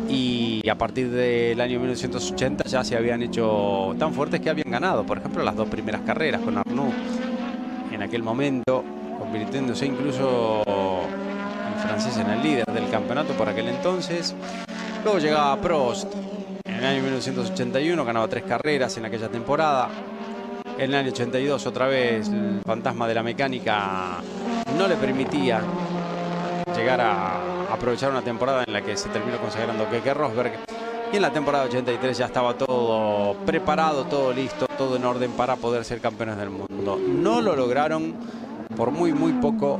y a partir del año 1980 ya se habían hecho tan fuertes que habían ganado, por ejemplo, las dos primeras carreras con Arnoux en aquel momento, convirtiéndose incluso el francés en el líder del campeonato por aquel entonces. Luego llegaba Prost en el año 1981, ganaba 3 carreras en aquella temporada. En el año 82 otra vez el fantasma de la mecánica no le permitía llegar a aprovechar una temporada en la que se terminó consagrando Keke Rosberg, y en la temporada 83 ya estaba todo preparado, todo listo, todo en orden para poder ser campeones del mundo. No lo lograron por muy poco,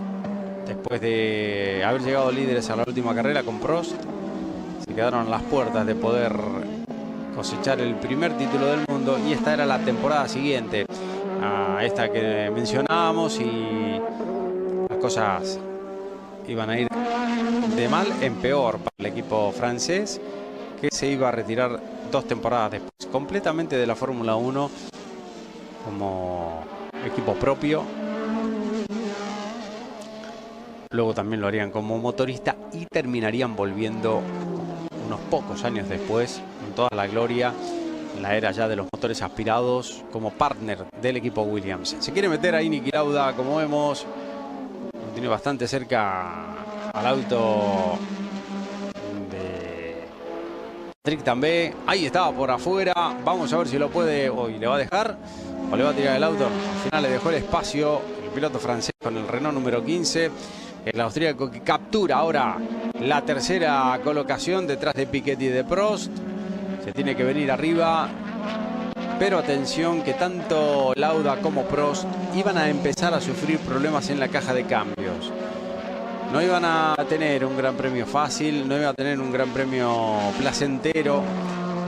después de haber llegado líderes a la última carrera con Prost. Se quedaron a las puertas de poder cosechar el primer título del mundo, y esta era la temporada siguiente a esta que mencionábamos, y las cosas iban a ir de mal en peor para el equipo francés, que se iba a retirar 2 temporadas después completamente de la Fórmula 1 como equipo propio. Luego también lo harían como motorista y terminarían volviendo unos pocos años después, con toda la gloria, en la era ya de los motores aspirados, como partner del equipo Williams. Se quiere meter ahí Niki Lauda, como vemos, tiene bastante cerca al auto de Patrick también. Ahí estaba por afuera, vamos a ver si lo puede, hoy le va a dejar o le va a tirar el auto. Al final le dejó el espacio el piloto francés con el Renault número 15. El austríaco que captura ahora la tercera colocación detrás de Piquet y de Prost. Se tiene que venir arriba, pero atención que tanto Lauda como Prost iban a empezar a sufrir problemas en la caja de cambios. No iban a tener un gran premio fácil, no iban a tener un gran premio placentero.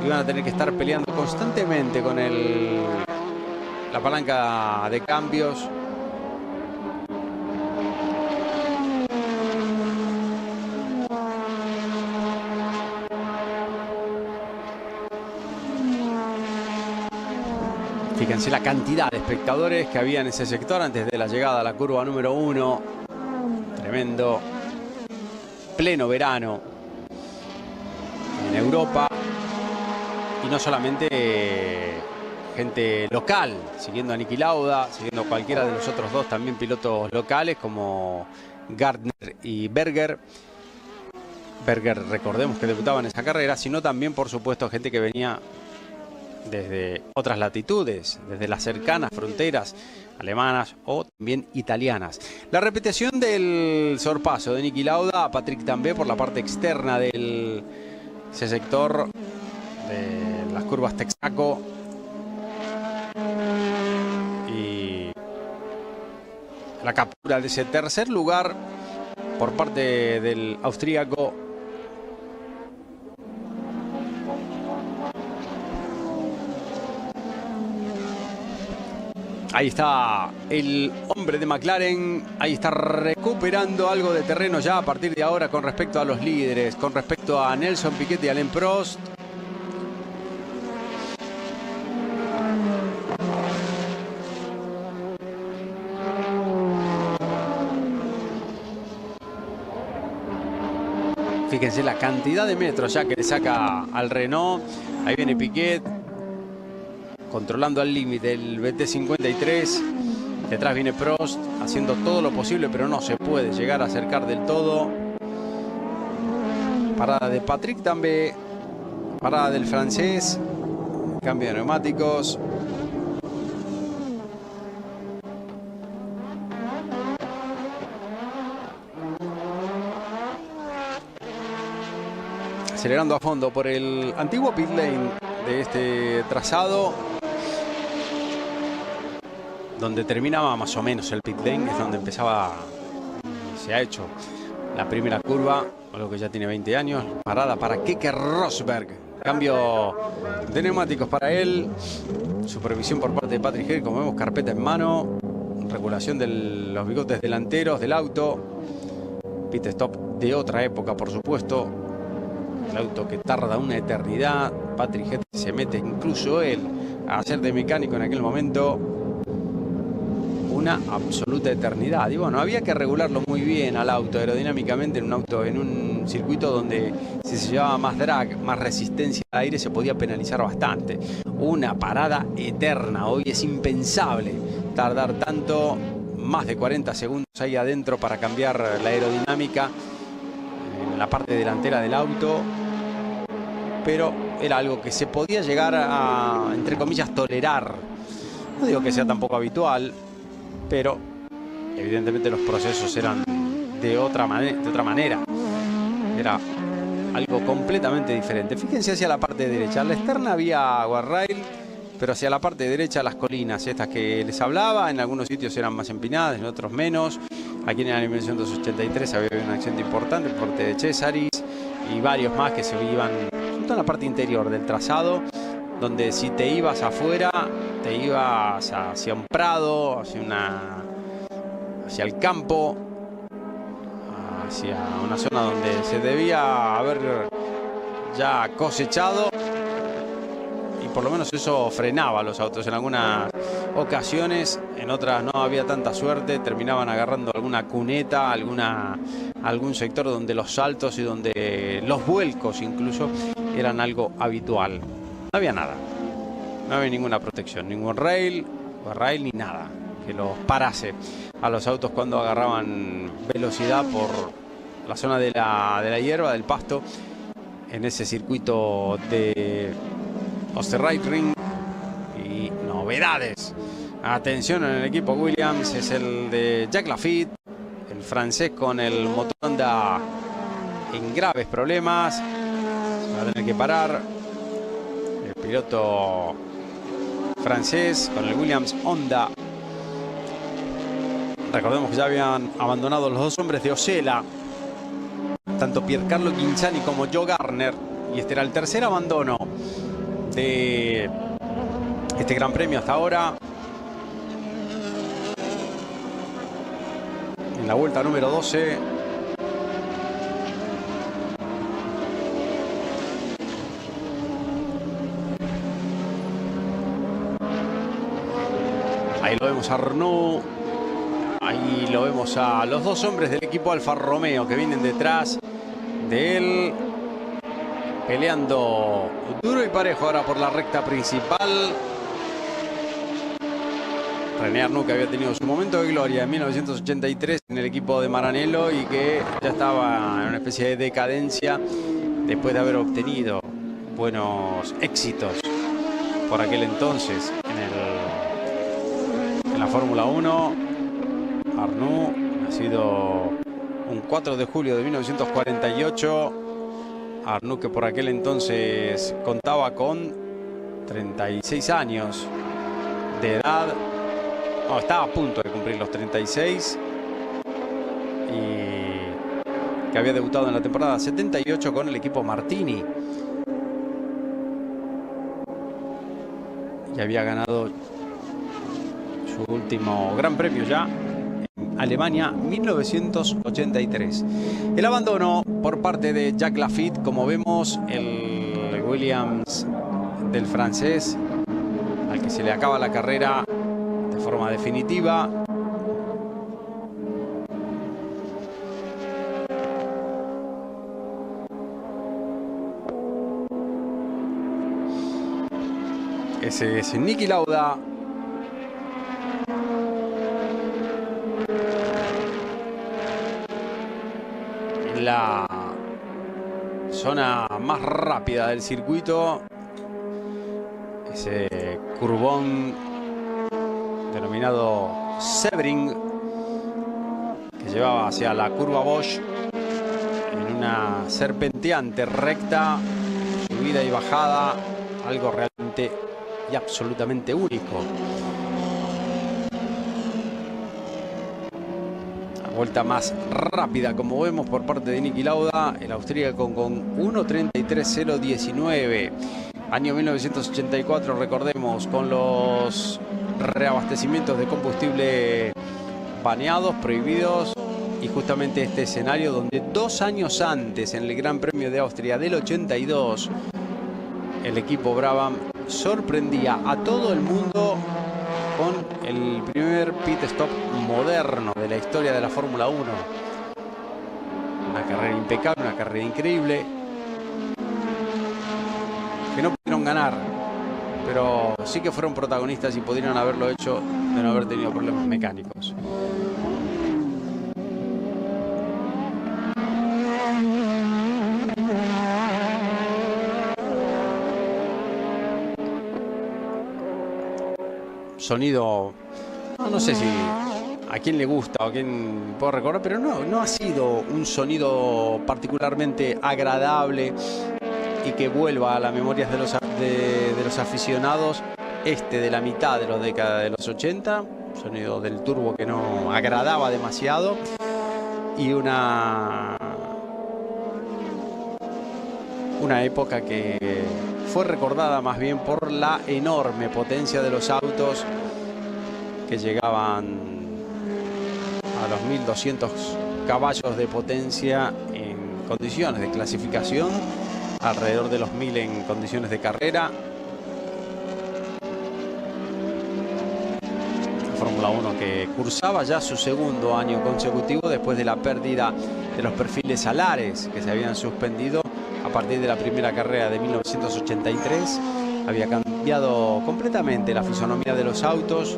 Iban a tener que estar peleando constantemente con la palanca de cambios. Fíjense la cantidad de espectadores que había en ese sector antes de la llegada a la curva número 1. Tremendo. Pleno verano en Europa. Y no solamente gente local, siguiendo a Niki Lauda, siguiendo a cualquiera de los otros dos también pilotos locales como Gardner y Berger. Berger, recordemos que debutaba en esa carrera, sino también, por supuesto, gente que venía desde otras latitudes, desde las cercanas fronteras alemanas o también italianas. La repetición del sorpaso de Niki Lauda a Patrick Tambay por la parte externa del ese sector de las curvas Texaco y la captura de ese tercer lugar por parte del austríaco. Ahí está el hombre de McLaren, ahí está recuperando algo de terreno ya a partir de ahora con respecto a los líderes, con respecto a Nelson Piquet y Alain Prost. Fíjense la cantidad de metros ya que le saca al Renault. Ahí viene Piquet controlando al límite el BT53. Detrás viene Prost haciendo todo lo posible, pero no se puede llegar a acercar del todo. Parada de Patrick Tambay, parada del francés, cambio de neumáticos. Acelerando a fondo por el antiguo pit lane de este trazado, donde terminaba más o menos el pit lane, es donde empezaba, se ha hecho la primera curva, algo que ya tiene 20 años. Parada para Keke Rosberg, cambio de neumáticos para él, supervisión por parte de Patrick Hery, como vemos, carpeta en mano, regulación de los bigotes delanteros del auto, pit stop de otra época, por supuesto, el auto que tarda una eternidad. Patrick Hery se mete incluso él a hacer de mecánico en aquel momento, una absoluta eternidad. Y bueno, había que regularlo muy bien al auto aerodinámicamente, en un circuito donde si se llevaba más drag, más resistencia al aire, se podía penalizar bastante. Una parada eterna. Hoy es impensable tardar tanto, más de 40 segundos ahí adentro para cambiar la aerodinámica en la parte delantera del auto, pero era algo que se podía llegar a, entre comillas, tolerar. No digo que sea tampoco habitual, pero evidentemente los procesos eran de otra manera. Era algo completamente diferente. Fíjense hacia la parte derecha. A la externa había guardrail, pero hacia la parte derecha las colinas, estas que les hablaba, en algunos sitios eran más empinadas, en otros menos. Aquí en la dimensión 283 había un accidente importante por parte de Cesaris y varios más que se iban justo en la parte interior del trazado, donde si te ibas afuera, te ibas hacia un prado, hacia el campo, hacia una zona donde se debía haber ya cosechado, y por lo menos eso frenaba a los autos en algunas ocasiones. En otras no había tanta suerte, terminaban agarrando alguna cuneta, algún sector donde los saltos y donde los vuelcos incluso eran algo habitual. No había nada, no había ninguna protección, ningún rail ni nada que los parase a los autos cuando agarraban velocidad por la zona de la hierba, del pasto, en ese circuito de Österreichring. Y novedades, atención, en el equipo Williams es el de Jacques Laffite, el francés, con el motor Honda en graves problemas, se va a tener que parar. El piloto francés con el Williams Honda. Recordemos que ya habían abandonado los dos hombres de Osella, tanto Piercarlo Ghinzani como Joe Garner, y este era el tercer abandono de este Gran Premio hasta ahora. En la vuelta número 12. Ahí lo vemos a Renault. Ahí lo vemos a los dos hombres del equipo Alfa Romeo que vienen detrás de él, peleando duro y parejo ahora por la recta principal. René Arnoux, que había tenido su momento de gloria en 1983 en el equipo de Maranello y que ya estaba en una especie de decadencia después de haber obtenido buenos éxitos por aquel entonces en la Fórmula 1. Arnoux, nacido un 4 de julio de 1948. Arnoux, que por aquel entonces contaba con 36 años de edad. No, estaba a punto de cumplir los 36. Y que había debutado en la temporada 78 con el equipo Martini. Y había ganado su último gran premio ya en Alemania 1983. El abandono por parte de Jacques Laffite, como vemos, el Williams del francés, al que se le acaba la carrera de forma definitiva. Ese es Niki Lauda. En la zona más rápida del circuito. Ese curvón denominado Sebring, que llevaba hacia la curva Bosch en una serpenteante recta, subida y bajada, algo realmente y absolutamente único. La vuelta más rápida, como vemos, por parte de Niki Lauda, el austríaco, con 1:33.019. Año 1984, recordemos, con los reabastecimientos de combustible baneados, prohibidos, y justamente este escenario donde 2 años antes, en el Gran Premio de Austria del 82, el equipo Brabham sorprendía a todo el mundo con el primer pit stop moderno de la historia de la Fórmula 1. Una carrera impecable, una carrera increíble, que no pudieron ganar, pero sí que fueron protagonistas y podrían haberlo hecho de no haber tenido problemas mecánicos. Sonido, no sé si a quién le gusta o a quién puedo recordar, pero no ha sido un sonido particularmente agradable y que vuelva a las memorias de los aficionados de la mitad de la década de los 80, sonido del turbo que no agradaba demasiado, y una época que fue recordada más bien por la enorme potencia de los autos, que llegaban a los 1200 caballos de potencia en condiciones de clasificación, alrededor de los 1000 en condiciones de carrera. La Fórmula 1 que cursaba ya su segundo año consecutivo después de la pérdida de los perfiles alares que se habían suspendido a partir de la primera carrera de 1983. Había cambiado completamente la fisonomía de los autos.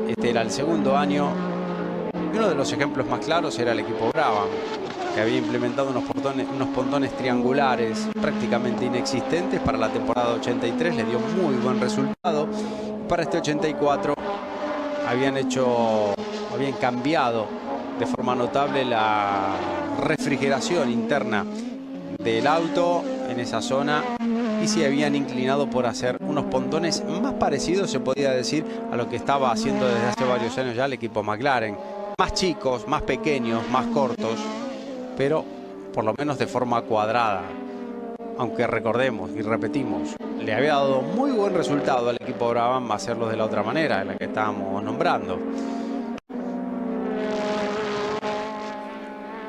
Este era el segundo año. Y uno de los ejemplos más claros era el equipo Brabham, que había implementado unos pontones triangulares prácticamente inexistentes para la temporada 83. Le dio muy buen resultado. Para este 84 habían cambiado de forma notable la refrigeración interna del auto en esa zona, y se habían inclinado por hacer unos pontones más parecidos, se podía decir, a lo que estaba haciendo desde hace varios años ya el equipo McLaren. Más chicos, más pequeños, más cortos, pero por lo menos de forma cuadrada. Aunque recordemos y repetimos, le había dado muy buen resultado al equipo Brabham hacerlo de la otra manera, en la que estábamos nombrando.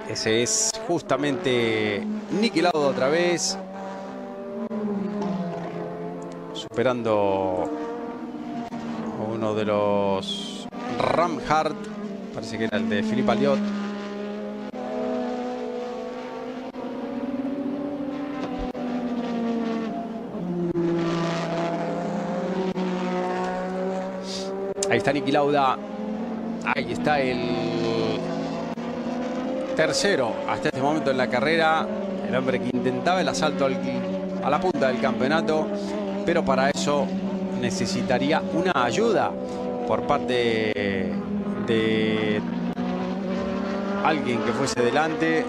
Ese es justamente Niki Lauda otra vez, superando a uno de los Ramhart, parece que era el de Philippe Alliot. Ahí está Niki Lauda, ahí está el tercero hasta este momento en la carrera, el hombre que intentaba el asalto a la punta del campeonato, pero para eso necesitaría una ayuda por parte de alguien que fuese delante.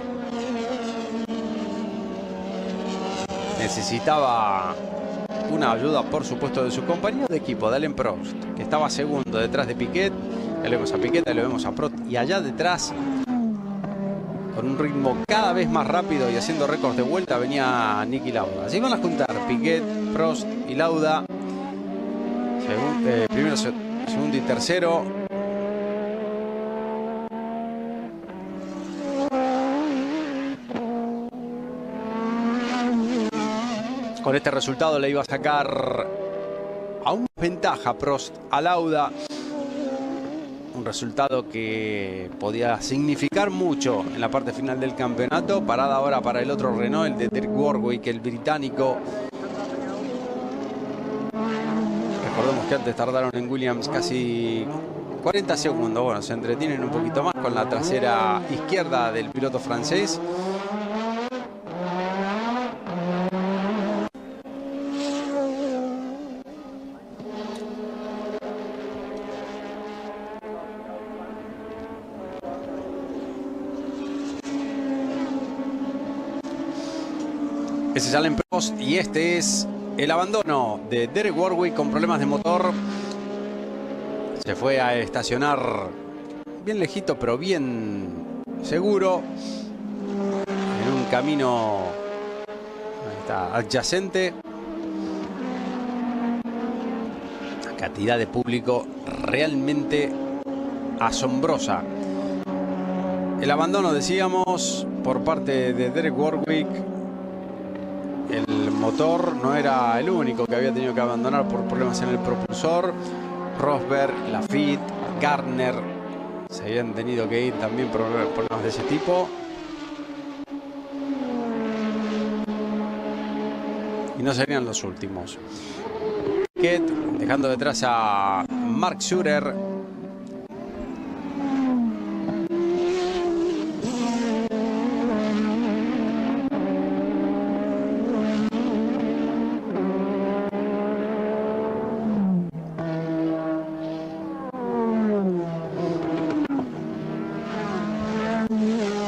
Necesitaba una ayuda, por supuesto, de su compañero de equipo, de Alain Prost, que estaba segundo detrás de Piquet. Ahí lo vemos a Piquet, ahí lo vemos a Prost, y allá detrás, con un ritmo cada vez más rápido y haciendo récords de vuelta, venía Niki Lauda. Así van a juntar Piquet, Prost y Lauda. Primero, segundo y tercero. Con este resultado le iba a sacar aún ventaja Prost a Lauda. Un resultado que podía significar mucho en la parte final del campeonato. Parada ahora para el otro Renault, el de Derek Warwick, el británico. Recordemos que antes tardaron en Williams casi 40 segundos. Bueno, se entretienen un poquito más con la trasera izquierda del piloto francés. Ese es Alain Prost y este es el abandono de Derek Warwick con problemas de motor. Se fue a estacionar bien lejito, pero bien seguro, en un camino, ahí está, adyacente. Una cantidad de público realmente asombrosa. El abandono, decíamos, por parte de Derek Warwick. El motor no era el único que había tenido que abandonar por problemas en el propulsor. Rosberg, Lafitte, Gardner se habían tenido que ir también por problemas de ese tipo. Y no serían los últimos. Piquet dejando detrás a Mark Surer.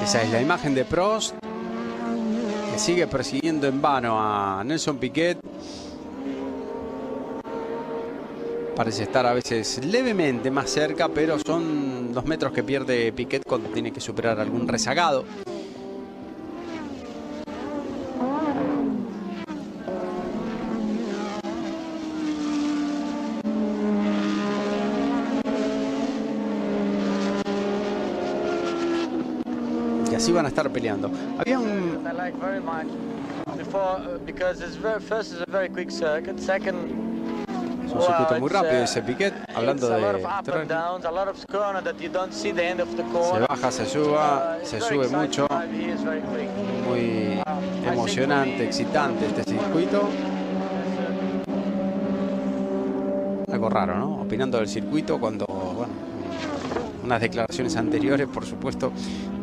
Esa es la imagen de Prost, que sigue persiguiendo en vano a Nelson Piquet. Parece estar a veces levemente más cerca, pero son 2 metros que pierde Piquet cuando tiene que superar algún rezagado. Así van a estar peleando. Había un... Es un circuito muy rápido, dice Piquet, hablando de... Se baja, se sube mucho. Muy emocionante, excitante este circuito. Algo raro, ¿no? Opinando del circuito cuando, bueno, unas declaraciones anteriores, por supuesto,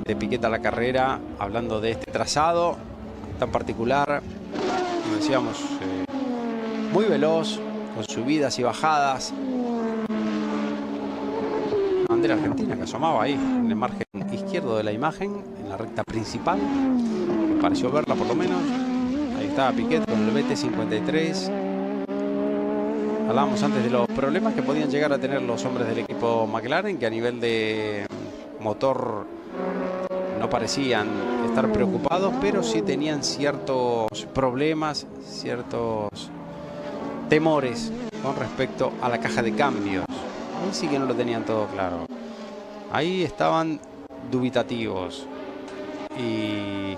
de Piquet a la carrera, hablando de este trazado tan particular, como decíamos, muy veloz, con subidas y bajadas. Una bandera argentina que asomaba ahí en el margen izquierdo de la imagen, en la recta principal, me pareció verla por lo menos. Ahí estaba Piquet con el BT53. Hablábamos antes de los problemas que podían llegar a tener los hombres del equipo McLaren, que a nivel de motor no parecían estar preocupados, pero sí tenían ciertos problemas, ciertos temores con respecto a la caja de cambios. Ahí sí que no lo tenían todo claro. Ahí estaban dubitativos y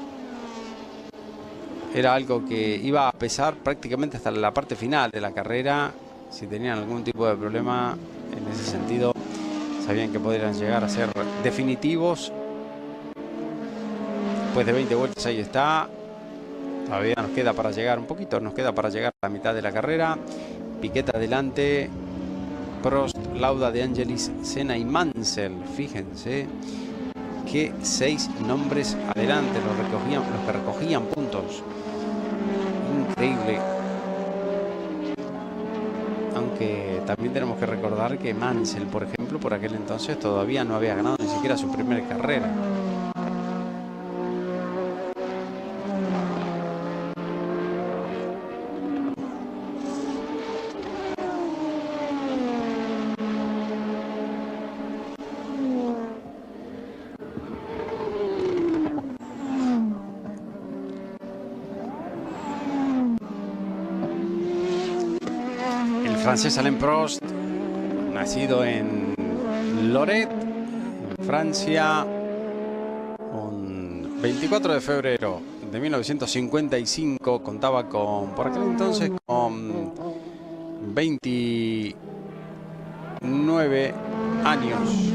era algo que iba a pesar prácticamente hasta la parte final de la carrera. Si tenían algún tipo de problema en ese sentido, sabían que podrían llegar a ser definitivos. Después de 20 vueltas ahí está. Todavía nos queda para llegar un poquito, nos queda para llegar a la mitad de la carrera. Piquet adelante, Prost, Lauda, De Angelis, Senna y Mansell. Fíjense que 6 nombres adelante, los que recogían puntos. Increíble porque también tenemos que recordar que Mansell, por ejemplo, por aquel entonces todavía no había ganado ni siquiera su primera carrera. Francés Alain Prost, nacido en Lorette, en Francia, un 24 de febrero de 1955, contaba con, por aquel entonces, con 29 años.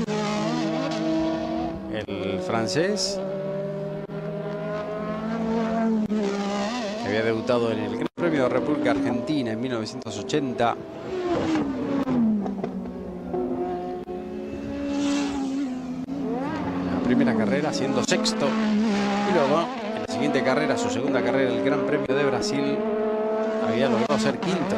El francés había debutado en el Gran Premio de República Argentina en 1980. Primera carrera siendo sexto, y luego en la siguiente carrera, su segunda carrera, el Gran Premio de Brasil, había logrado ser quinto.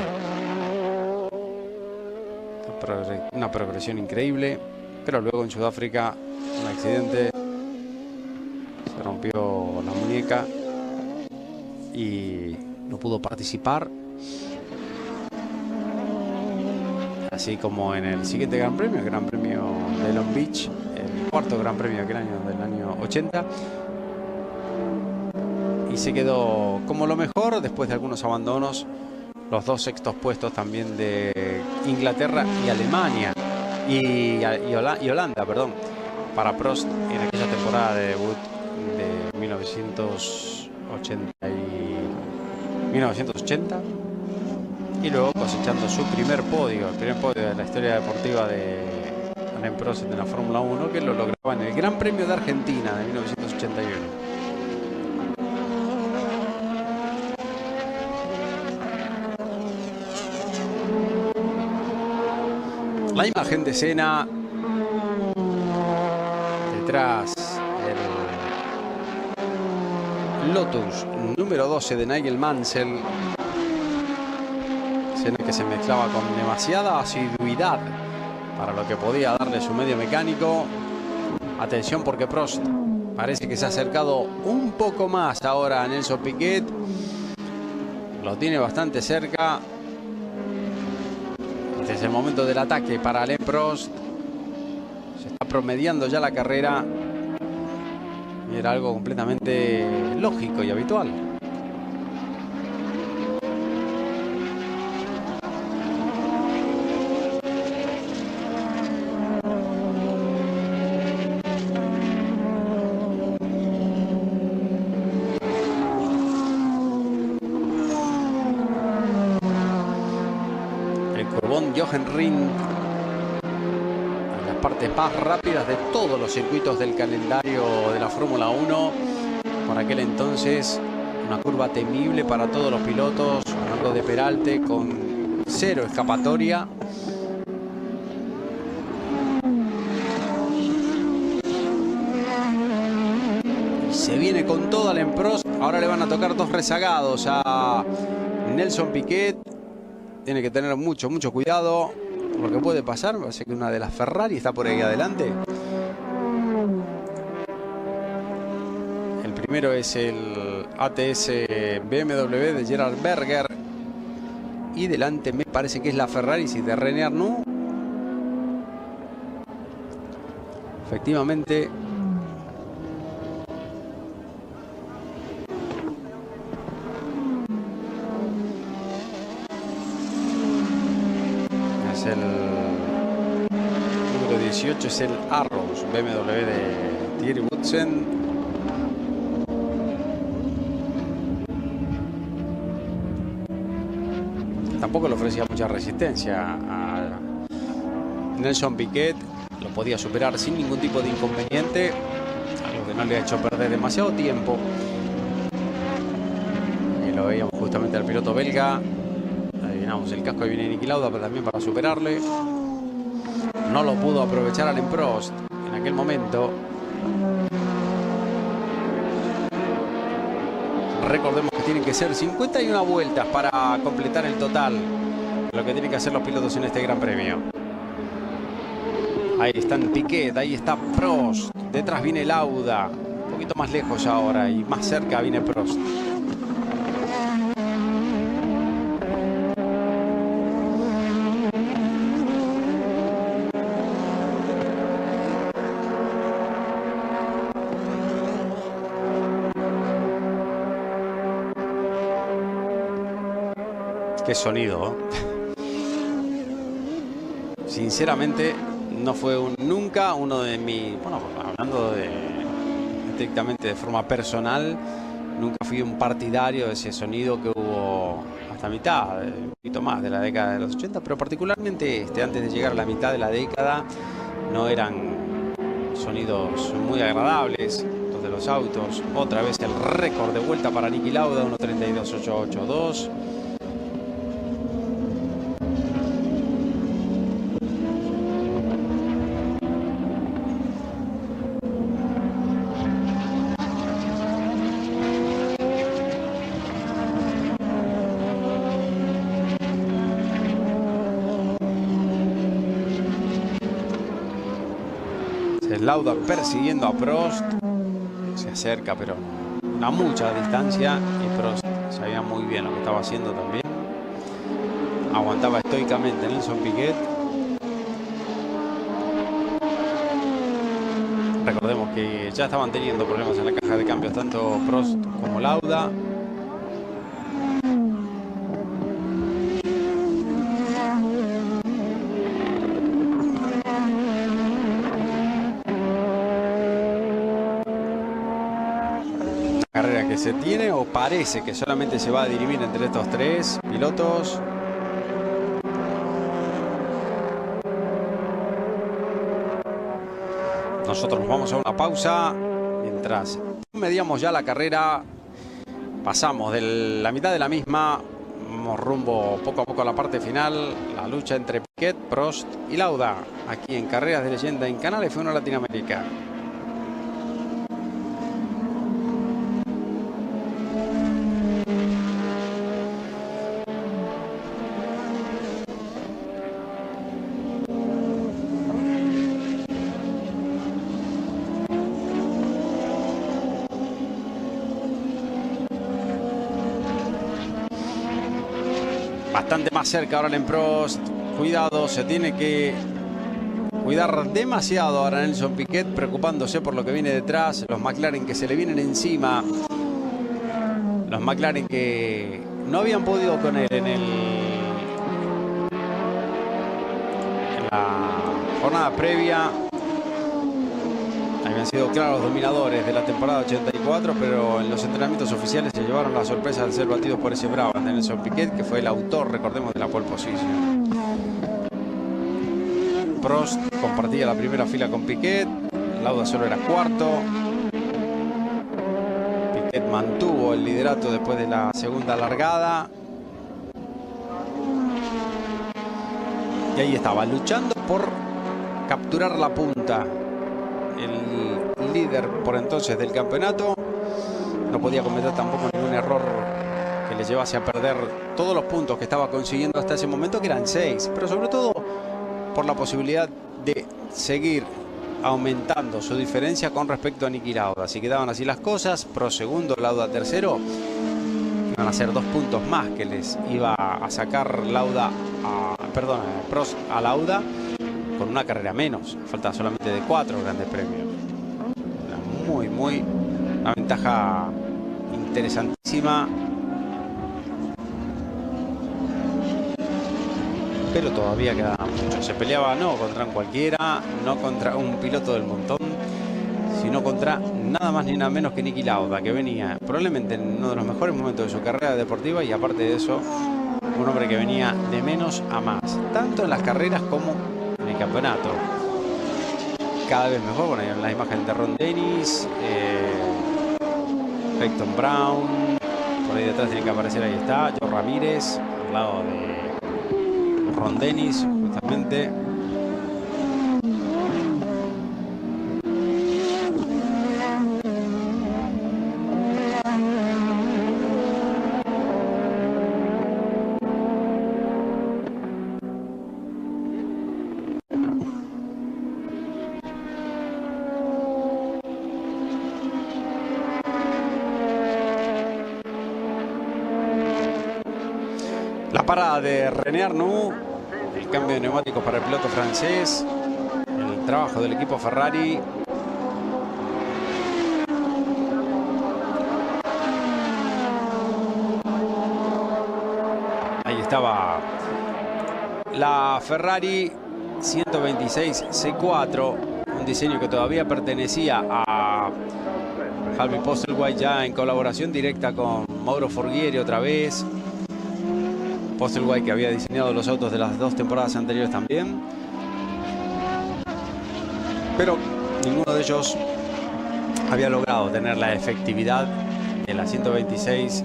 Una progresión increíble, pero luego en Sudáfrica un accidente, se rompió la muñeca y no pudo participar, así como en el siguiente Gran Premio, el Gran Premio de Long Beach, el cuarto Gran Premio del año 80, y se quedó como lo mejor después de algunos abandonos, los dos sextos puestos también de Inglaterra y Alemania y Holanda, perdón, para Prost en aquella temporada de debut de 1980, y luego cosechando su primer podio, el primer podio de la historia deportiva de Alain Prost en la Fórmula 1, que lo lograba en el Gran Premio de Argentina de 1981. La imagen de Senna, detrás el Lotus número 12 de Nigel Mansell. Senna que se mezclaba con demasiada asiduidad para lo que podía darle su medio mecánico. Atención, porque Prost parece que se ha acercado un poco más ahora a Nelson Piquet. Lo tiene bastante cerca. Este es el momento del ataque para Alain Prost. Se está promediando ya la carrera. Y era algo completamente lógico y habitual. Jochen Rindt, en las partes más rápidas de todos los circuitos del calendario de la Fórmula 1. Por aquel entonces, una curva temible para todos los pilotos, algo de peralte con cero escapatoria. Se viene con toda Alain Prost. Ahora le van a tocar dos rezagados a Nelson Piquet. Tiene que tener mucho cuidado por lo que puede pasar. Parece que una de las Ferrari está por ahí adelante. El primero es el ATS BMW de Gerhard Berger. Y delante me parece que es la Ferrari de René Arnoux. Efectivamente. El número 18 es el Arrows BMW de Thierry Woodsen. Tampoco le ofrecía mucha resistencia a Nelson Piquet. Lo podía superar sin ningún tipo de inconveniente, algo que no le ha hecho perder demasiado tiempo. Y lo veíamos justamente al piloto belga. El casco viene aniquilado, pero también para superarle. No lo pudo aprovechar Alain Prost en aquel momento. Recordemos que tienen que ser 51 vueltas para completar el total lo que tienen que hacer los pilotos en este Gran Premio. Ahí están Piquet, ahí está Prost, detrás viene Lauda, un poquito más lejos ahora y más cerca viene Prost. Qué sonido, ¿eh? Sinceramente no fue nunca uno de mis, bueno, hablando estrictamente de forma personal, nunca fui un partidario de ese sonido que hubo hasta mitad, un poquito más de la década de los 80, pero particularmente antes de llegar a la mitad de la década no eran sonidos muy agradables los de los autos. Otra vez el récord de vuelta para Niki Lauda, 1:32.882. Lauda persiguiendo a Prost, se acerca pero a mucha distancia y Prost sabía muy bien lo que estaba haciendo también, aguantaba estoicamente Nelson Piquet. Recordemos que ya estaban teniendo problemas en la caja de cambios tanto Prost como Lauda. Se tiene o parece que solamente se va a dirimir entre estos tres pilotos. Nosotros nos vamos a una pausa mientras mediamos ya la carrera, pasamos de la mitad de la misma, vamos rumbo poco a poco a la parte final, la lucha entre Piquet, Prost y Lauda aquí en Carreras de Leyenda en Canal F1 Latinoamérica. Bastante más cerca ahora en Prost. Cuidado, se tiene que cuidar demasiado ahora Nelson Piquet, preocupándose por lo que viene detrás. Los McLaren que se le vienen encima. Los McLaren que no habían podido con él en la jornada previa. Habían sido claros dominadores de la temporada 84, pero en los entrenamientos oficiales se llevaron la sorpresa de ser batidos por ese Brabham de Nelson Piquet, que fue el autor, recordemos, de la pole position. Prost compartía la primera fila con Piquet, Lauda solo era cuarto. Piquet mantuvo el liderato después de la segunda largada. Y ahí estaba, luchando por capturar la punta. El líder por entonces del campeonato no podía cometer tampoco ningún error que le llevase a perder todos los puntos que estaba consiguiendo hasta ese momento, que eran 6, pero sobre todo por la posibilidad de seguir aumentando su diferencia con respecto a Niki Lauda. Si quedaban así las cosas, Prost segundo, Lauda tercero, iban a ser 2 puntos más que les iba a sacar Prost a Lauda, con una carrera menos, falta solamente de 4 grandes premios. Una ventaja interesantísima, pero todavía queda mucho. Se peleaba no contra cualquiera, no contra un piloto del montón, sino contra nada más ni nada menos que Niki Lauda, que venía probablemente en uno de los mejores momentos de su carrera deportiva, y aparte de eso, un hombre que venía de menos a más, tanto en las carreras como en el campeonato. Cada vez mejor. Bueno, en la imagen de Ron Dennis, Peyton Brown, por ahí detrás tiene que aparecer, ahí está Joe Ramírez al lado de Ron Dennis, justamente. La parada de René Arnoux, el cambio de neumáticos para el piloto francés, el trabajo del equipo Ferrari. Ahí estaba la Ferrari 126 C4, un diseño que todavía pertenecía a Harvey Postlethwaite, ya en colaboración directa con Mauro Forghieri otra vez. Postlethwaite, que había diseñado los autos de las 2 temporadas anteriores también. Pero ninguno de ellos había logrado tener la efectividad de la 126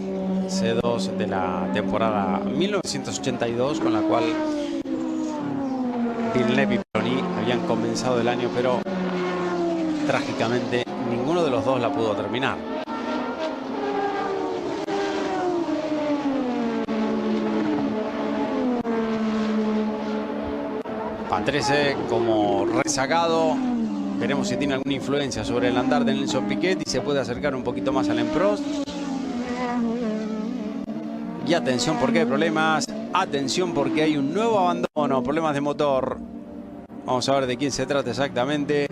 C2 de la temporada 1982, con la cual Villeneuve y Pironi habían comenzado el año, pero trágicamente ninguno de los dos la pudo terminar. Patrese como rezagado. Veremos si tiene alguna influencia sobre el andar de Nelson Piquet y se puede acercar un poquito más al Alain Prost. Y atención porque hay problemas. Atención porque hay un nuevo abandono. Problemas de motor. Vamos a ver de quién se trata exactamente.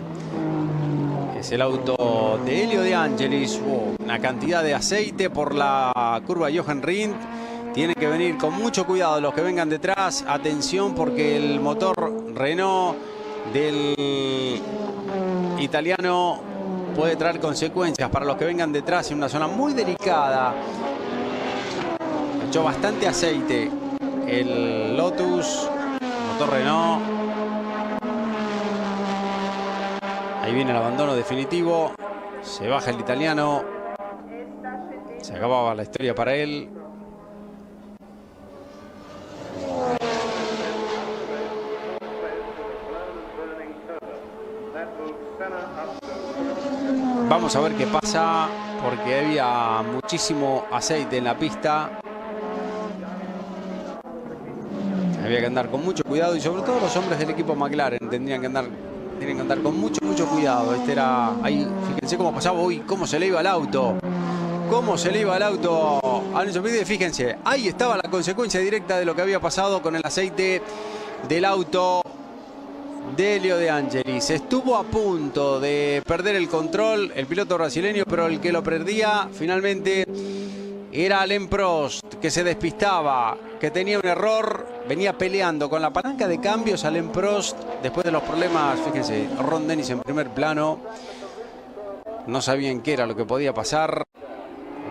Es el auto de Elio De Angelis. Una cantidad de aceite por la curva Jochen Rindt. Tienen que venir con mucho cuidado los que vengan detrás. Atención porque el motor Renault del italiano puede traer consecuencias para los que vengan detrás en una zona muy delicada. Echó bastante aceite el Lotus, motor Renault. Ahí viene el abandono definitivo. Se baja el italiano. Se acababa la historia para él. Vamos a ver qué pasa, porque había muchísimo aceite en la pista. Había que andar con mucho cuidado y sobre todo los hombres del equipo McLaren tienen que andar con mucho cuidado. Este era ahí, fíjense cómo pasaba, uy, cómo se le iba el auto. Cómo se le iba el auto a Nelson Piquet. Fíjense, ahí estaba la consecuencia directa de lo que había pasado con el aceite del auto de Elio De Angelis. Estuvo a punto de perder el control el piloto brasileño, pero el que lo perdía finalmente era Alain Prost, que se despistaba, que tenía un error, venía peleando con la palanca de cambios. Alain Prost, después de los problemas, fíjense, Ron Dennis en primer plano, no sabían qué era lo que podía pasar,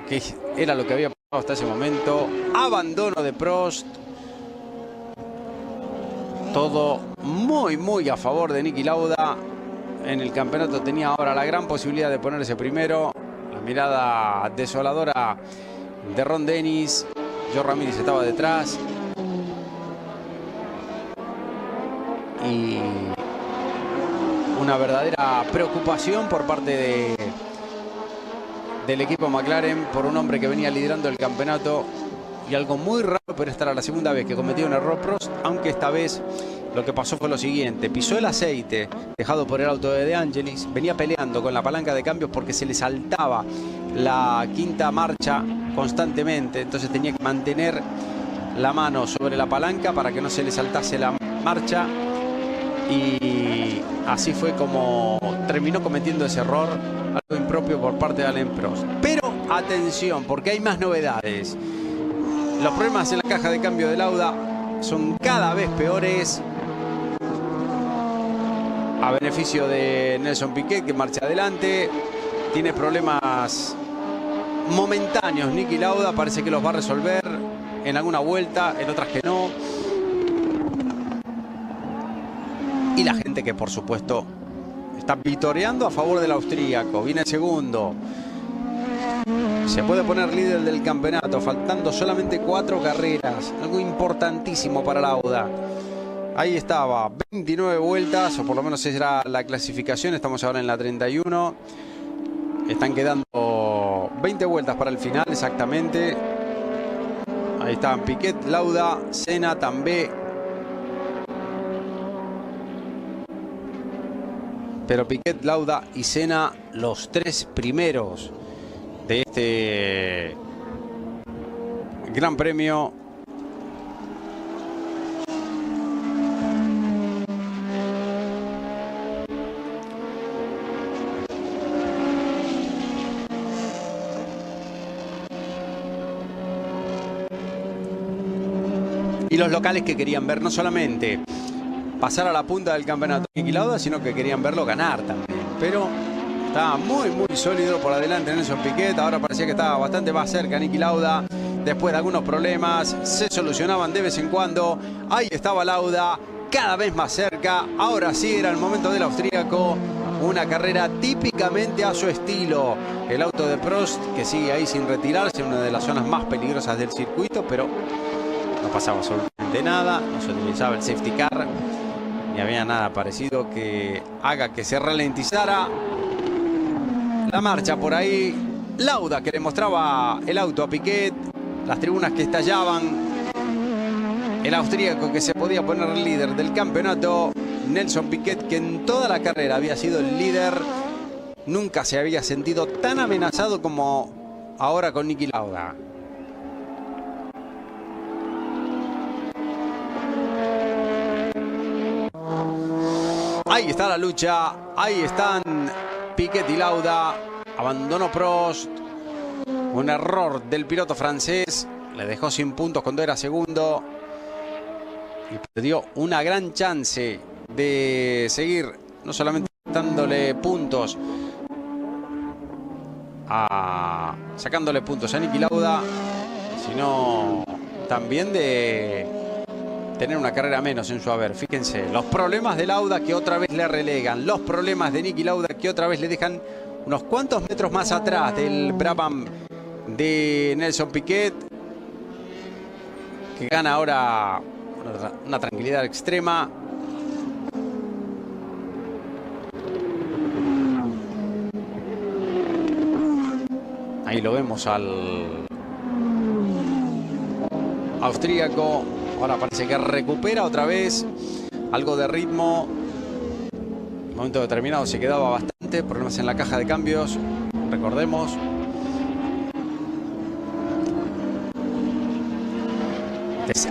qué era lo que había pasado hasta ese momento. Abandono de Prost. Todo muy a favor de Niki Lauda. En el campeonato tenía ahora la gran posibilidad de ponerse primero. La mirada desoladora de Ron Dennis. Joe Ramírez estaba detrás. Y una verdadera preocupación por parte del equipo McLaren por un hombre que venía liderando el campeonato. Y algo muy raro, pero esta era la segunda vez que cometió un error Prost, aunque esta vez lo que pasó fue lo siguiente: pisó el aceite dejado por el auto de De Angelis, venía peleando con la palanca de cambios porque se le saltaba la quinta marcha constantemente, entonces tenía que mantener la mano sobre la palanca para que no se le saltase la marcha, y así fue como terminó cometiendo ese error, algo impropio por parte de Alain Prost. Pero atención, porque hay más novedades. Los problemas en la caja de cambio de Lauda son cada vez peores, a beneficio de Nelson Piquet, que marcha adelante. Tiene problemas momentáneos Niki Lauda, parece que los va a resolver en alguna vuelta, en otras que no. Y la gente que por supuesto está vitoreando a favor del austríaco, viene segundo. Se puede poner líder del campeonato, faltando solamente 4 carreras. Algo importantísimo para Lauda. Ahí estaba, 29 vueltas, o por lo menos esa era la clasificación. Estamos ahora en la 31. Están quedando 20 vueltas para el final, exactamente. Ahí están Piquet, Lauda, Senna, Tambay. Pero Piquet, Lauda y Senna, los 3 primeros de este Gran Premio Y los locales que querían ver no solamente pasar a la punta del campeonato Niki Lauda, sino que querían verlo ganar también. Pero estaba muy sólido por adelante Nelson Piquet. Ahora parecía que estaba bastante más cerca Niki Lauda. Después de algunos problemas, se solucionaban de vez en cuando. Ahí estaba Lauda, cada vez más cerca. Ahora sí era el momento del austríaco. Una carrera típicamente a su estilo. El auto de Prost, que sigue ahí sin retirarse, en una de las zonas más peligrosas del circuito, pero no pasaba absolutamente nada. No se utilizaba el safety car, ni había nada parecido que haga que se ralentizara la marcha por ahí. Lauda, que le mostraba el auto a Piquet, las tribunas que estallaban, el austríaco que se podía poner líder del campeonato. Nelson Piquet, que en toda la carrera había sido el líder, nunca se había sentido tan amenazado como ahora con Niki Lauda. Ahí está la lucha, ahí están Piquet y Lauda. Abandonó Prost, un error del piloto francés, le dejó sin puntos cuando era segundo y perdió una gran chance de seguir no solamente dándole puntos sacándole puntos a Niki Lauda, sino también de tener una carrera menos en su haber. Fíjense, los problemas de Lauda que otra vez le relegan, los problemas de Niki Lauda que otra vez le dejan unos cuantos metros más atrás del Brabham de Nelson Piquet, que gana ahora una tranquilidad extrema. Ahí lo vemos al austríaco. Ahora parece que recupera otra vez algo de ritmo. En un momento determinado se quedaba bastante. Problemas en la caja de cambios, recordemos.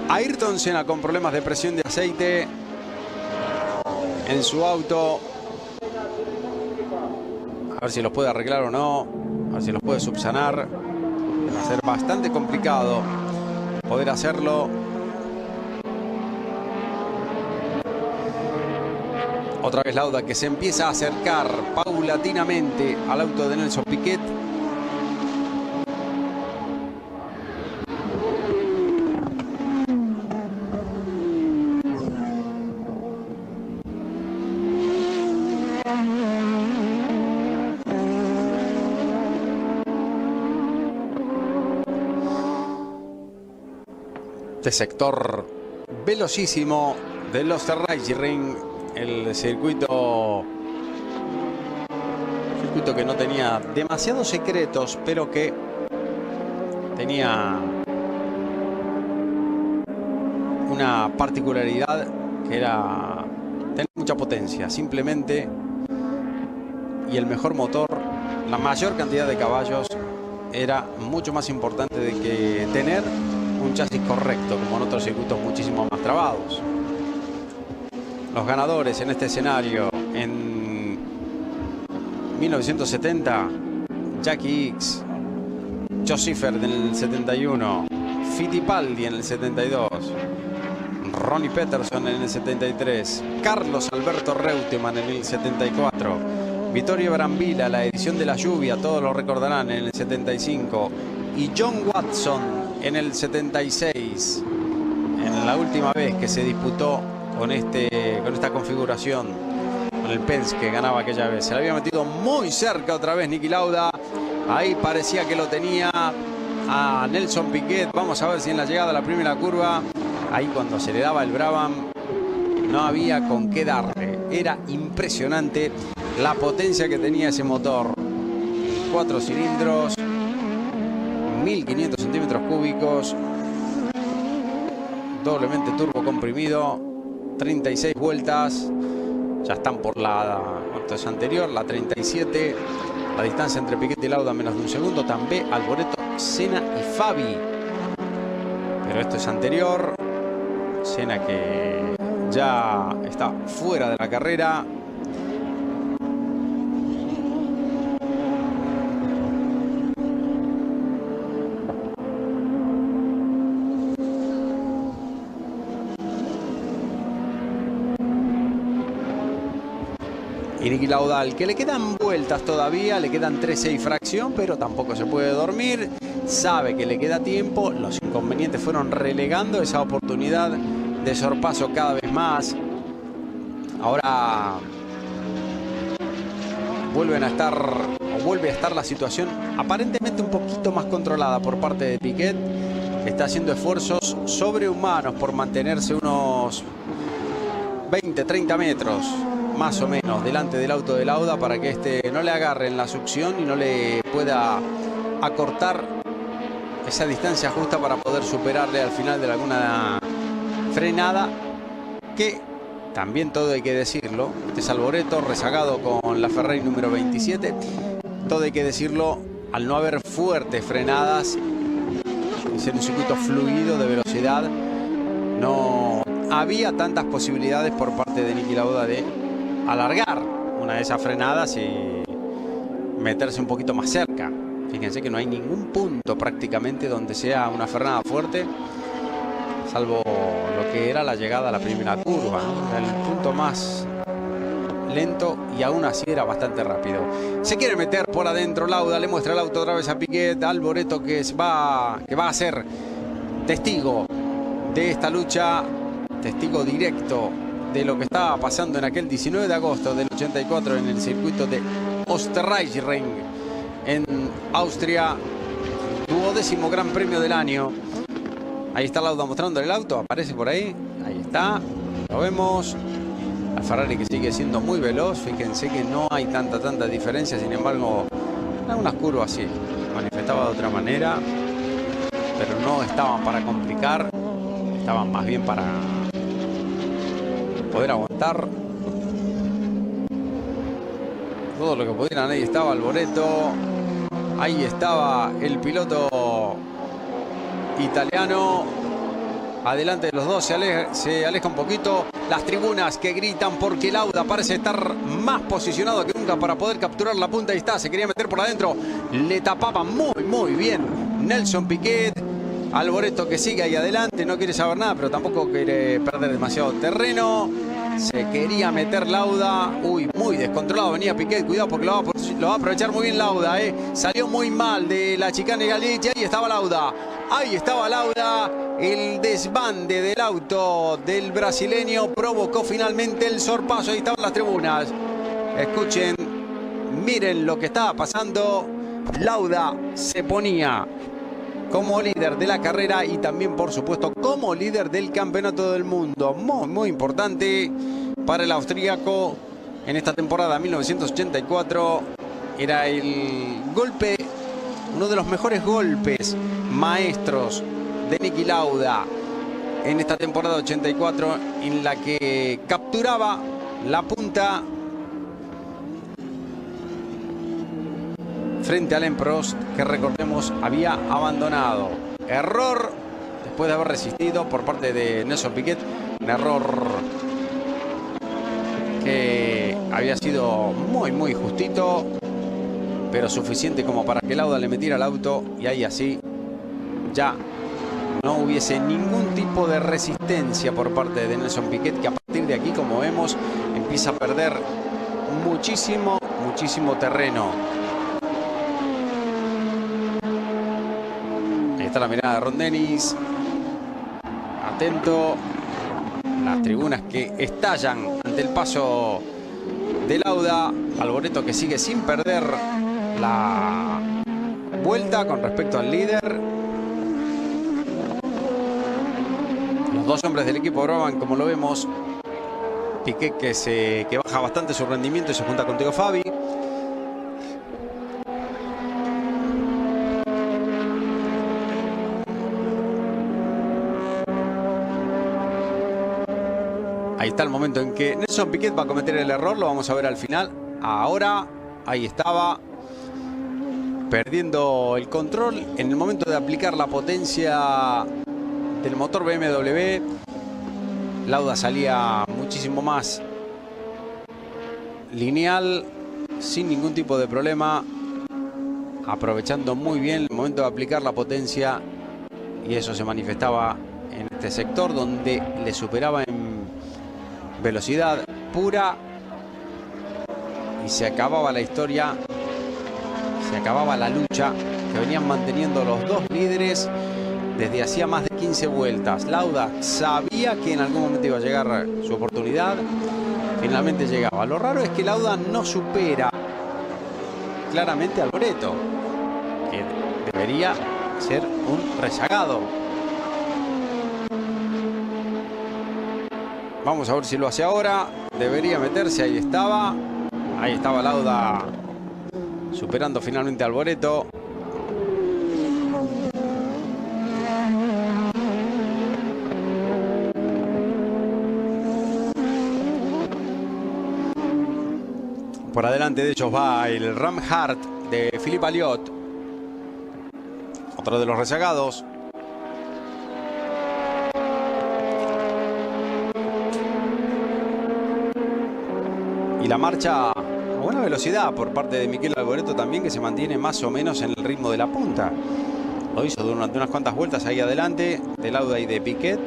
Ayrton Senna con problemas de presión de aceite en su auto. A ver si los puede arreglar o no. A ver si los puede subsanar. Va a ser bastante complicado poder hacerlo. Otra vez Lauda, que se empieza a acercar paulatinamente al auto de Nelson Piquet. Este sector velocísimo del Österreichring, el circuito que no tenía demasiados secretos, pero que tenía una particularidad que era tener mucha potencia, simplemente, y el mejor motor, la mayor cantidad de caballos, era mucho más importante de que tener un chasis correcto, como en otros circuitos muchísimo más trabados. Los ganadores en este escenario en 1970, Jackie Ickx, Joe Schiffer en el 71, Fittipaldi en el 72, Ronnie Peterson en el 73, Carlos Alberto Reutemann en el 74, Vittorio Brambilla, la edición de la lluvia, todos lo recordarán, en el 75, y John Watson en el 76, en la última vez que se disputó con esta configuración, con el Penske que ganaba aquella vez. Se le había metido muy cerca otra vez Niki Lauda. Ahí parecía que lo tenía a Nelson Piquet. Vamos a ver si en la llegada a la primera curva, ahí cuando se le daba el Brabham, no había con qué darle. Era impresionante la potencia que tenía ese motor. 4 cilindros, 1500 centímetros cúbicos, doblemente turbo comprimido, 36 vueltas. Ya están por la anterior, la 37. La distancia entre Piquet y Lauda menos de un segundo. També, Alboreto, Senna y Fabi. Pero esto es anterior. Senna que ya está fuera de la carrera. Y Niki Lauda, al que le quedan vueltas todavía, le quedan 13 y fracción, pero tampoco se puede dormir. Sabe que le queda tiempo. Los inconvenientes fueron relegando esa oportunidad de sorpaso cada vez más. Ahora vuelve a estar la situación aparentemente un poquito más controlada por parte de Piquet. Está haciendo esfuerzos sobrehumanos por mantenerse unos 20-30 metros más o menos delante del auto de Lauda para que este no le agarre en la succión y no le pueda acortar esa distancia justa para poder superarle al final de alguna frenada, que también todo hay que decirlo, este es Alboreto rezagado con la Ferrari número 27, todo hay que decirlo, al no haber fuertes frenadas, ser un circuito fluido de velocidad, no había tantas posibilidades por parte de Niki Lauda de alargar una de esas frenadas y meterse un poquito más cerca. Fíjense que no hay ningún punto prácticamente donde sea una frenada fuerte, salvo lo que era la llegada a la primera curva, ¿no? El punto más lento y aún así era bastante rápido. Se quiere meter por adentro Lauda, le muestra el auto otra vez a Piquet, Alboreto que va a ser testigo de esta lucha, testigo directo de lo que estaba pasando en aquel 19 de agosto del 84 en el circuito de Österreich-Ring en Austria, 12º Gran Premio del año. Ahí está Lauda mostrando el auto, aparece por ahí, ahí está, lo vemos. Al Ferrari que sigue siendo muy veloz, fíjense que no hay tanta diferencia, sin embargo, en algunas curvas sí, manifestaba de otra manera, pero no estaban para complicar, estaban más bien para poder aguantar todo lo que pudieran. Ahí estaba Alboreto, ahí estaba el piloto italiano, adelante de los dos, se aleja un poquito. Las tribunas que gritan porque Lauda parece estar más posicionado que nunca para poder capturar la punta. Ahí está, se quería meter por adentro, le tapaba muy bien Nelson Piquet. Alboreto que sigue ahí adelante, no quiere saber nada, pero tampoco quiere perder demasiado terreno. Se quería meter Lauda, muy descontrolado venía Piquet, cuidado porque lo va a aprovechar muy bien Lauda, salió muy mal de la chicane Galleggia. Ahí estaba Lauda, el desbande del auto del brasileño provocó finalmente el sorpaso. Ahí estaban las tribunas, escuchen, miren lo que estaba pasando. Lauda se ponía como líder de la carrera y también, por supuesto, como líder del campeonato del mundo. Muy importante para el austríaco en esta temporada 1984. Era el golpe, uno de los mejores golpes maestros de Niki Lauda en esta temporada 84, en la que capturaba la punta frente a Alain Prost, que recordemos había abandonado. Error después de haber resistido por parte de Nelson Piquet, un error que había sido muy justito, pero suficiente como para que Lauda le metiera al auto y ahí así ya no hubiese ningún tipo de resistencia por parte de Nelson Piquet, que a partir de aquí, como vemos, empieza a perder muchísimo terreno. Ahí está la mirada de Ron Dennis, atento, las tribunas que estallan ante el paso de Lauda. Alboreto que sigue sin perder la vuelta con respecto al líder. Los dos hombres del equipo Brabham, como lo vemos. Piquet que baja bastante su rendimiento y se junta con Theo Fabi. Ahí está el momento en que Nelson Piquet va a cometer el error, lo vamos a ver al final. Ahora, ahí estaba, perdiendo el control en el momento de aplicar la potencia del motor BMW. Lauda salía muchísimo más lineal, sin ningún tipo de problema, aprovechando muy bien el momento de aplicar la potencia, y eso se manifestaba en este sector donde le superaba en velocidad pura y se acababa la historia, se acababa la lucha que venían manteniendo los dos líderes desde hacía más de 15 vueltas. Lauda sabía que en algún momento iba a llegar su oportunidad. Finalmente llegaba. Lo raro es que Lauda no supera claramente a Alboreto, que debería ser un rezagado. Vamos a ver si lo hace ahora. Debería meterse, ahí estaba. Ahí estaba Lauda superando finalmente a Alboreto. Por adelante de ellos va el Ramhart de Philippe Alliot, otro de los rezagados. Y la marcha a buena velocidad por parte de Michele Alboreto también, que se mantiene más o menos en el ritmo de la punta. Lo hizo durante unas cuantas vueltas ahí adelante de Lauda y de Piquet.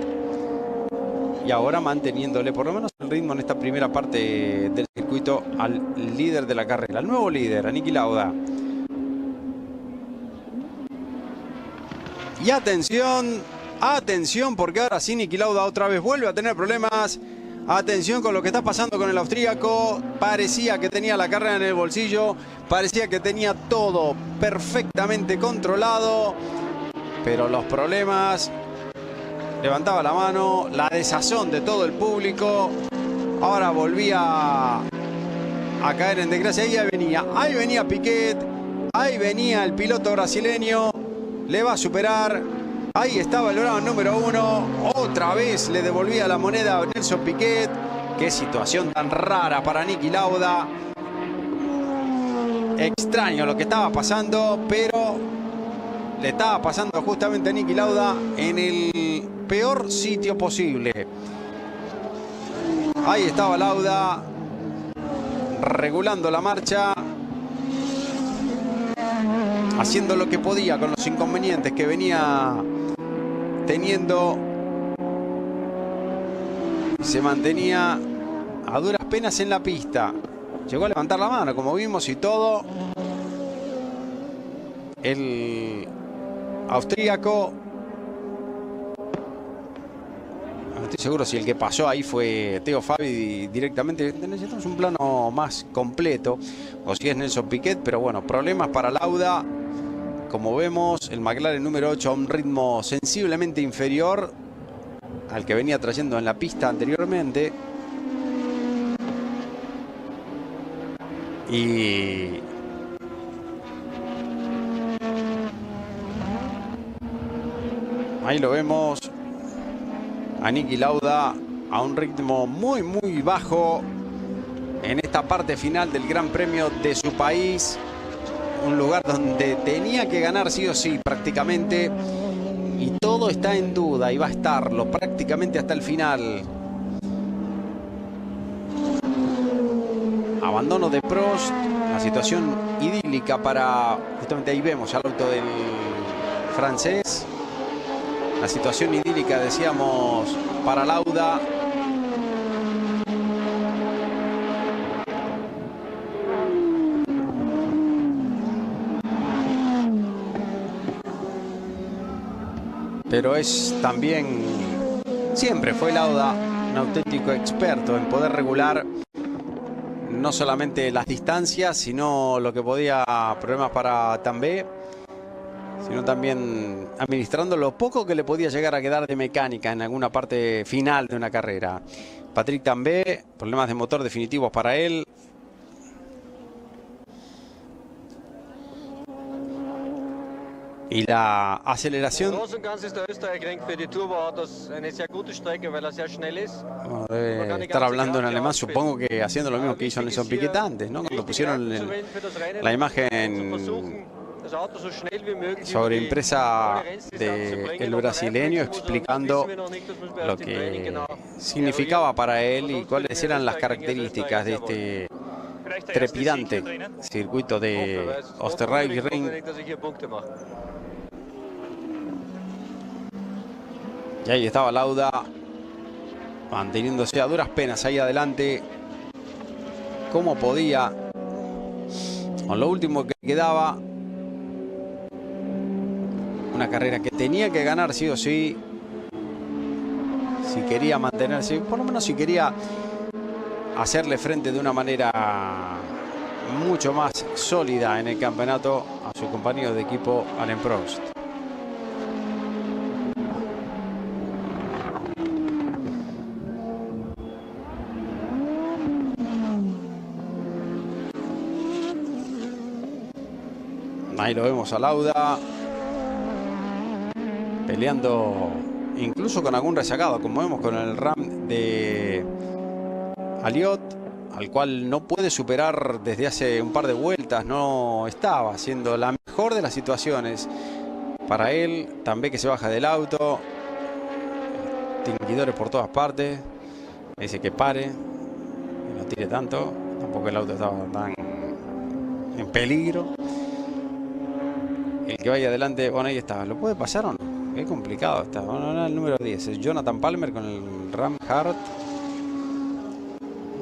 Y ahora manteniéndole por lo menos el ritmo en esta primera parte del circuito al líder de la carrera, al nuevo líder, a Niki Lauda. Y atención, atención, porque ahora sí Niki Lauda otra vez vuelve a tener problemas. Atención con lo que está pasando con el austríaco. Parecía que tenía la carrera en el bolsillo, parecía que tenía todo perfectamente controlado, pero los problemas... Levantaba la mano, la desazón de todo el público. Ahora volvía a caer en desgracia. Ahí venía Piquet. Ahí venía el piloto brasileño. Le va a superar. Ahí estaba el Brabham número 1. Otra vez le devolvía la moneda a Nelson Piquet. Qué situación tan rara para Niki Lauda. Extraño lo que estaba pasando, pero le estaba pasando justamente a Niki Lauda en el peor sitio posible. Ahí estaba Lauda regulando la marcha, haciendo lo que podía con los inconvenientes que venía teniendo. Se mantenía a duras penas en la pista. Llegó a levantar la mano, como vimos, y todo. El austríaco, no estoy seguro si el que pasó ahí fue Teo Fabi directamente. Necesitamos un plano más completo, o si es Nelson Piquet, pero bueno, problemas para Lauda. Como vemos, el McLaren número 8 a un ritmo sensiblemente inferior al que venía trayendo en la pista anteriormente. Y ahí lo vemos a Niki Lauda a un ritmo muy bajo en esta parte final del Gran Premio de su país. Un lugar donde tenía que ganar sí o sí prácticamente. Y todo está en duda y va a estarlo prácticamente hasta el final. Abandono de Prost. Una situación idílica para... Justamente ahí vemos al auto del francés. La situación idílica, decíamos, para Lauda. Pero es también, siempre fue Lauda un auténtico experto en poder regular no solamente las distancias, sino lo que podía, problemas para Tambay, sino también administrando lo poco que le podía llegar a quedar de mecánica en alguna parte final de una carrera. Patrick Tambay, problemas de motor definitivos para él. Y la aceleración, bueno, debe estar hablando en alemán, supongo que haciendo lo mismo que hizo Nelson Piquet antes, ¿no? Cuando pusieron la imagen sobre impresa del brasileño explicando lo que significaba para él y cuáles eran las características de este trepidante circuito de Österreich-Ring. Y ahí estaba Lauda manteniéndose a duras penas ahí adelante como podía, con lo último que quedaba. Una carrera que tenía que ganar sí o sí. Si quería mantenerse, por lo menos si quería hacerle frente de una manera mucho más sólida en el campeonato a su compañero de equipo, Alain Prost. Ahí lo vemos a Lauda peleando incluso con algún rezagado, como vemos con el Ram de Aliot, al cual no puede superar desde hace un par de vueltas. No estaba haciendo la mejor de las situaciones para él. También que se baja del auto, tinguidores por todas partes. Le dice que pare, que no tire tanto. Tampoco el auto estaba tan en peligro. El que vaya adelante, bueno, ahí está. ¿Lo puede pasar o no? Qué complicado está. Bueno, el número 10 es Jonathan Palmer con el Ram Hart.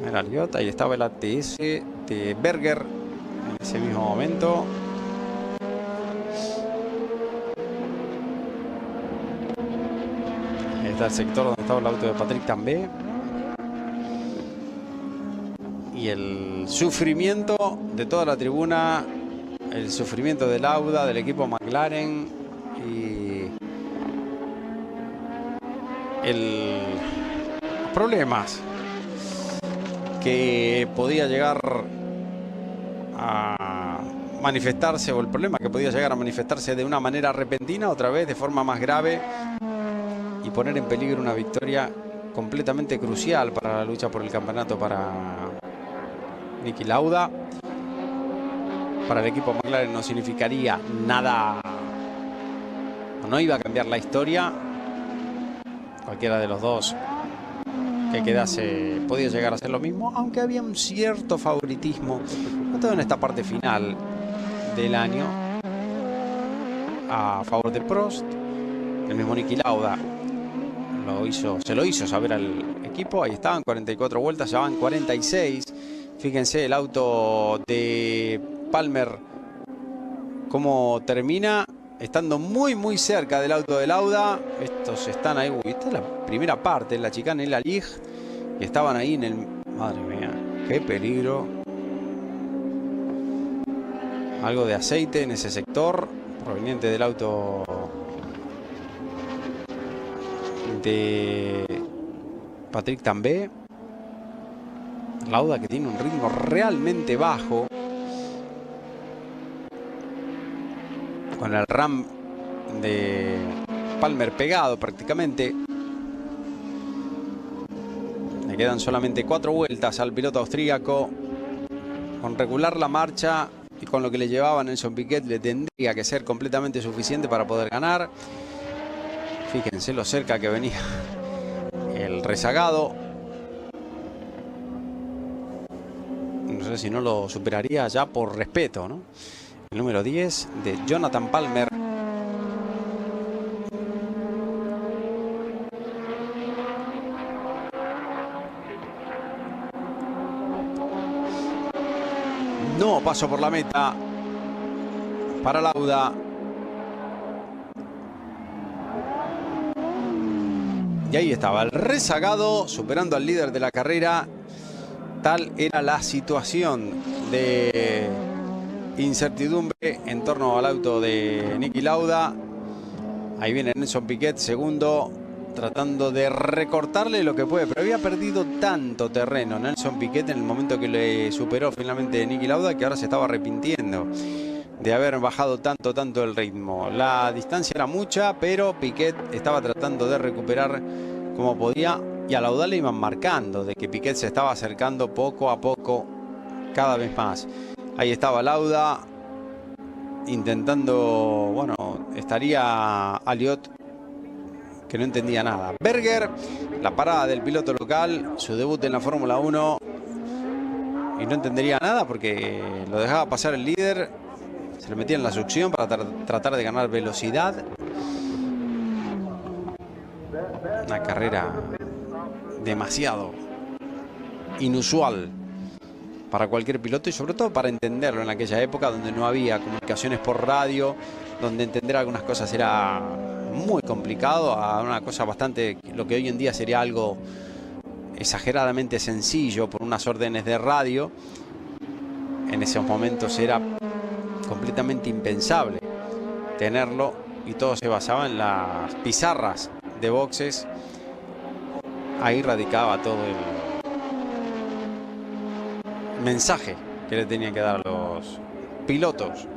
Era Aliot, ahí estaba el ATS de Berger en ese mismo momento. Ahí está el sector donde estaba el auto de Patrick Tambay. Y el sufrimiento de toda la tribuna, el sufrimiento de Lauda, del equipo McLaren y los problemas que podía llegar a manifestarse, o el problema que podía llegar a manifestarse de una manera repentina, otra vez de forma más grave, y poner en peligro una victoria completamente crucial para la lucha por el campeonato para Niki Lauda. Para el equipo McLaren no significaría nada, no iba a cambiar la historia. Cualquiera de los dos que quedase podía llegar a hacer lo mismo, aunque había un cierto favoritismo, sobre todo en esta parte final del año, a favor de Prost. El mismo Niki Lauda se lo hizo saber al equipo. Ahí estaban 44 vueltas, ya van 46. Fíjense el auto de Palmer cómo termina, estando muy cerca del auto de Lauda. Estos están ahí, esta es la primera parte, la chicane en la Ligue, y estaban ahí en el... Madre mía, qué peligro. Algo de aceite en ese sector, proveniente del auto de Patrick Tambay. Lauda, que tiene un ritmo realmente bajo, con el Ram de Palmer pegado prácticamente. Le quedan solamente 4 vueltas al piloto austríaco. Con regular la marcha y con lo que le llevaba Nelson Piquet, le tendría que ser completamente suficiente para poder ganar. Fíjense lo cerca que venía el rezagado. No sé si no lo superaría ya por respeto, ¿no? El número 10 de Jonathan Palmer. No pasó por la meta para Lauda. Y ahí estaba el rezagado superando al líder de la carrera. Tal era la situación de incertidumbre en torno al auto de Niki Lauda. Ahí viene Nelson Piquet, segundo, tratando de recortarle lo que puede, pero había perdido tanto terreno Nelson Piquet en el momento que le superó finalmente Niki Lauda, que ahora se estaba arrepintiendo de haber bajado tanto el ritmo. La distancia era mucha, pero Piquet estaba tratando de recuperar como podía, y a Lauda le iban marcando de que Piquet se estaba acercando poco a poco, cada vez más. Ahí estaba Lauda intentando, bueno, estaría Aliot, que no entendía nada. Berger, la parada del piloto local, su debut en la Fórmula 1, y no entendería nada porque lo dejaba pasar el líder, se le metía en la succión para tratar de ganar velocidad. Una carrera demasiado inusual para cualquier piloto y sobre todo para entenderlo en aquella época donde no había comunicaciones por radio, donde entender algunas cosas era muy complicado, a una cosa bastante, lo que hoy en día sería algo exageradamente sencillo por unas órdenes de radio. En esos momentos era completamente impensable tenerlo y todo se basaba en las pizarras de boxes. Ahí radicaba todo el mensaje que le tenían que dar a los pilotos.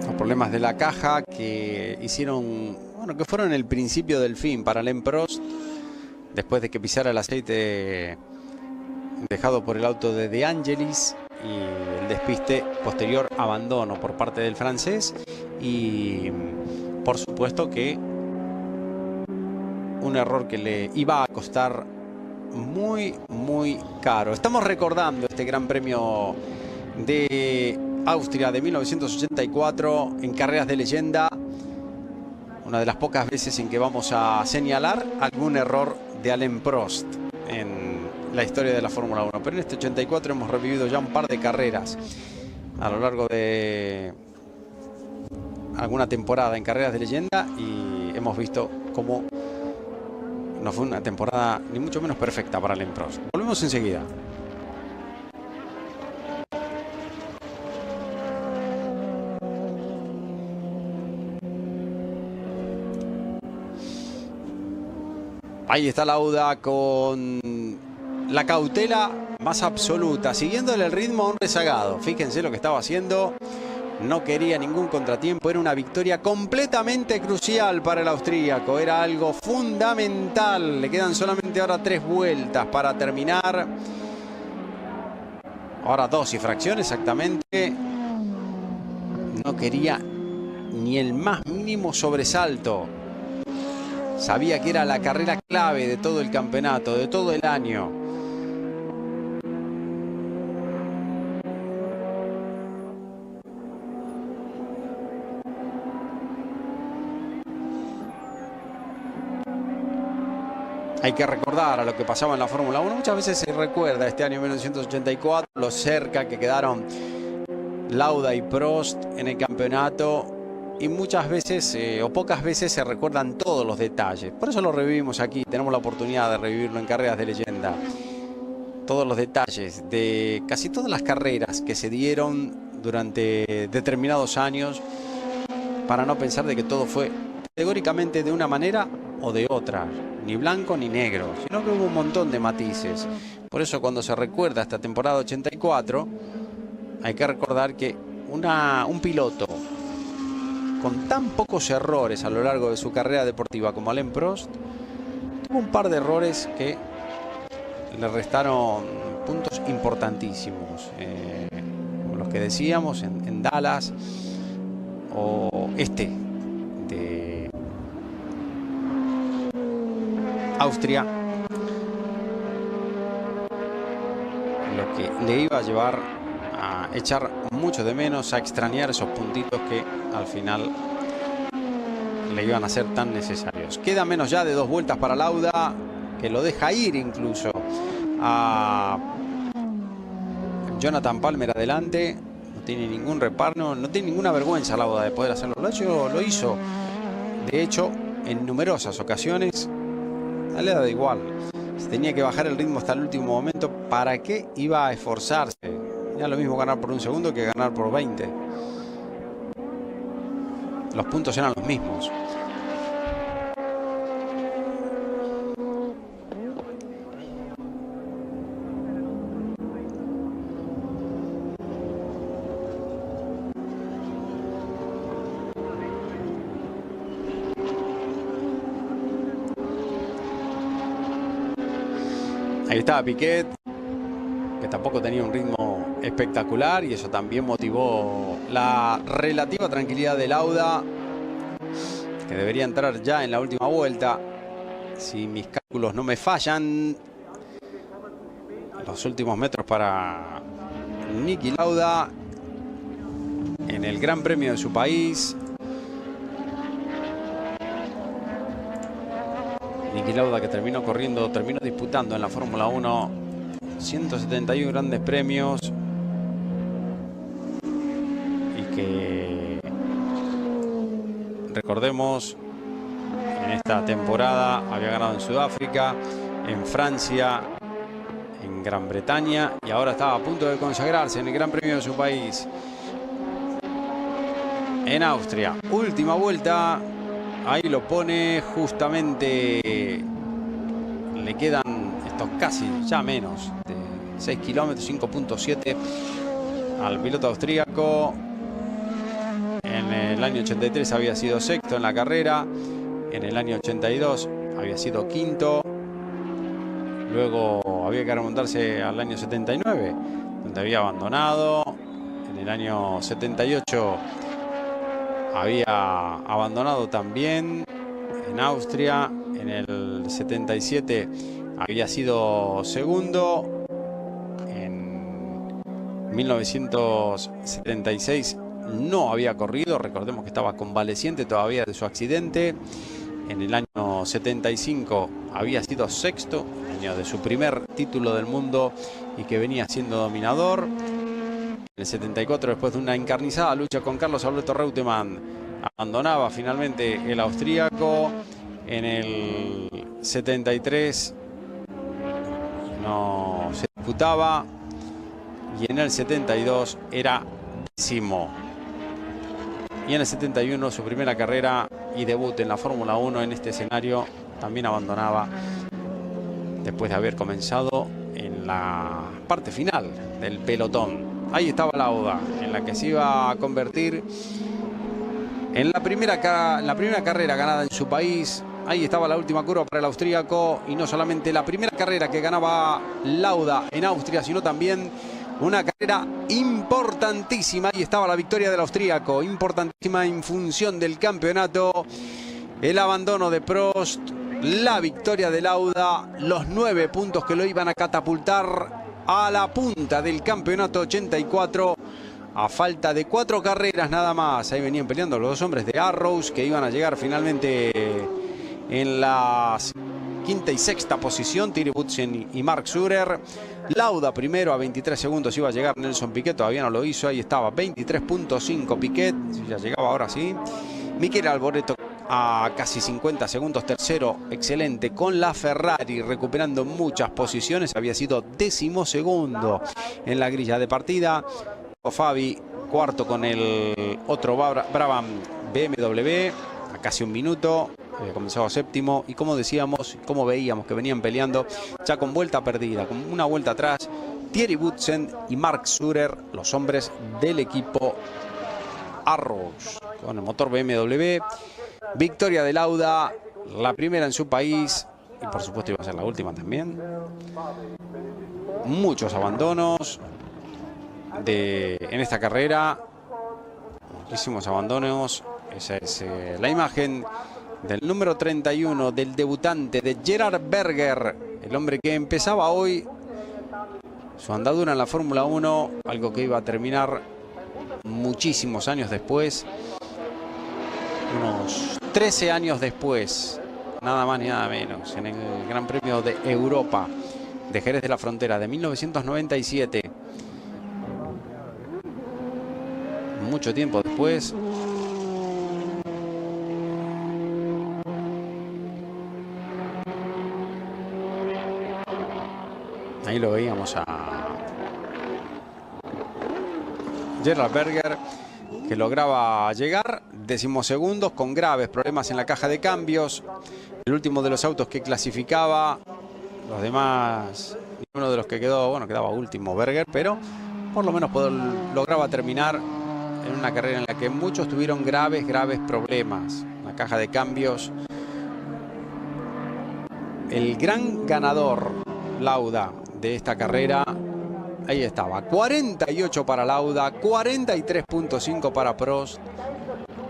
Los problemas de la caja que hicieron, bueno, que fueron el principio del fin para Alain Prost, después de que pisara el aceite dejado por el auto de De Angelis y el despiste, posterior abandono por parte del francés y por supuesto que un error que le iba a costar muy caro. Estamos recordando este Gran Premio de Austria de 1984 en Carreras de Leyenda, una de las pocas veces en que vamos a señalar algún error de Alain Prost en la historia de la Fórmula 1. Pero en este 84 hemos revivido ya un par de carreras a lo largo de alguna temporada en Carreras de Leyenda y hemos visto cómo no fue una temporada ni mucho menos perfecta para Alain Prost. Volvemos enseguida. Ahí está Lauda con la cautela más absoluta, siguiéndole el ritmo a un rezagado. Fíjense lo que estaba haciendo. No quería ningún contratiempo. Era una victoria completamente crucial para el austríaco. Era algo fundamental. Le quedan solamente ahora 3 vueltas para terminar. Ahora 2 y fracción exactamente. No quería ni el más mínimo sobresalto. Sabía que era la carrera clave de todo el campeonato, de todo el año. Hay que recordar a lo que pasaba en la Fórmula 1. Muchas veces se recuerda este año 1984, lo cerca que quedaron Lauda y Prost en el campeonato. Y muchas veces o pocas veces se recuerdan todos los detalles. Por eso lo revivimos aquí. Tenemos la oportunidad de revivirlo en Carreras de Leyenda. Todos los detalles de casi todas las carreras que se dieron durante determinados años, para no pensar de que todo fue categóricamente de una manera o de otra, ni blanco ni negro, sino que hubo un montón de matices. Por eso cuando se recuerda esta temporada 84, hay que recordar que un piloto con tan pocos errores a lo largo de su carrera deportiva como Alain Prost, tuvo un par de errores que le restaron puntos importantísimos. Como los que decíamos en Dallas, o este de Austria, lo que le iba a llevar a echar mucho de menos, a extrañar esos puntitos que al final le iban a ser tan necesarios. Queda menos ya de 2 vueltas para Lauda, que lo deja ir incluso a Jonathan Palmer adelante. No tiene ningún reparo, no tiene ninguna vergüenza Lauda de poder hacerlo. Lo hizo, de hecho, en numerosas ocasiones. Le da igual. Si tenía que bajar el ritmo hasta el último momento, ¿para qué iba a esforzarse? Ya lo mismo ganar por 1 segundo que ganar por 20. Los puntos eran los mismos. Ahí estaba Piquet, que tampoco tenía un ritmo espectacular, y eso también motivó la relativa tranquilidad de Lauda, que debería entrar ya en la última vuelta, si mis cálculos no me fallan. Los últimos metros para Niki Lauda en el Gran Premio de su país. Niki Lauda, que terminó disputando en la Fórmula 1 171 grandes premios y que, recordemos, en esta temporada había ganado en Sudáfrica, en Francia, en Gran Bretaña, y ahora estaba a punto de consagrarse en el Gran Premio de su país en Austria. Última vuelta, ahí lo pone justamente. Le quedan estos casi, ya menos de 6 kilómetros, 5.7 al piloto austríaco. En el año 83 había sido sexto en la carrera, en el año 82 había sido quinto, luego había que remontarse al año 79, donde había abandonado. En el año 78 había abandonado también en Austria. En el 77 había sido segundo. En 1976 no había corrido. Recordemos que estaba convaleciente todavía de su accidente. En el año 75 había sido sexto, año de su primer título del mundo y que venía siendo dominador. En el 74, después de una encarnizada lucha con Carlos Alberto Reutemann, abandonaba finalmente el austríaco. En el 73 no se disputaba y en el 72 era décimo. Y en el 71 su primera carrera y debut en la Fórmula 1 en este escenario también abandonaba después de haber comenzado en la parte final del pelotón. Ahí estaba Lauda, en la que se iba a convertir en la primera carrera ganada en su país. Ahí estaba la última curva para el austríaco, y no solamente la primera carrera que ganaba Lauda en Austria, sino también una carrera importantísima. Ahí estaba la victoria del austríaco, importantísima en función del campeonato. El abandono de Prost, la victoria de Lauda, los 9 puntos que lo iban a catapultar a la punta del campeonato 84. A falta de 4 carreras nada más. Ahí venían peleando los dos hombres de Arrows, que iban a llegar finalmente en las quinta y sexta posición, Thierry Boutsen y Mark Surer. Lauda primero, a 23 segundos iba a llegar Nelson Piquet, todavía no lo hizo. Ahí estaba, 23.5 Piquet, ya llegaba ahora sí. Michele Alboreto a casi 50 segundos, tercero, excelente con la Ferrari, recuperando muchas posiciones. Había sido 12º en la grilla de partida. Fabi cuarto con el otro Brabham BMW a casi un minuto. Había comenzado séptimo, y como decíamos, como veíamos que venían peleando ya con vuelta perdida, con una vuelta atrás, Thierry Boutsen y Mark Surer, los hombres del equipo Arrows con el motor BMW. Victoria de Lauda, la primera en su país, y por supuesto iba a ser la última también. Muchos abandonos en esta carrera, muchísimos abandonos. Esa es la imagen del número 31, del debutante, de Gerhard Berger, el hombre que empezaba hoy su andadura en la Fórmula 1, algo que iba a terminar muchísimos años después, unos 13 años después, nada más ni nada menos, en el Gran Premio de Europa de Jerez de la Frontera de 1997. Mucho tiempo después. Ahí lo veíamos a Gerhard Berger, que lograba llegar 12º con graves problemas en la caja de cambios. El último de los autos que clasificaba. Los demás, ninguno de los que quedó, bueno, quedaba último Berger, pero por lo menos lograba terminar en una carrera en la que muchos tuvieron graves problemas. La caja de cambios. El gran ganador, Lauda, de esta carrera, ahí estaba, 48 para Lauda, 43.5 para Prost,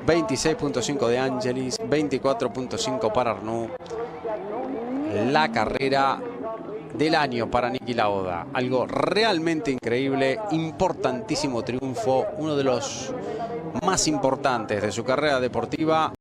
26.5 de Angelis, 24.5 para Arnoux. La carrera del año para Niki Lauda. Algo realmente increíble, importantísimo triunfo, uno de los más importantes de su carrera deportiva.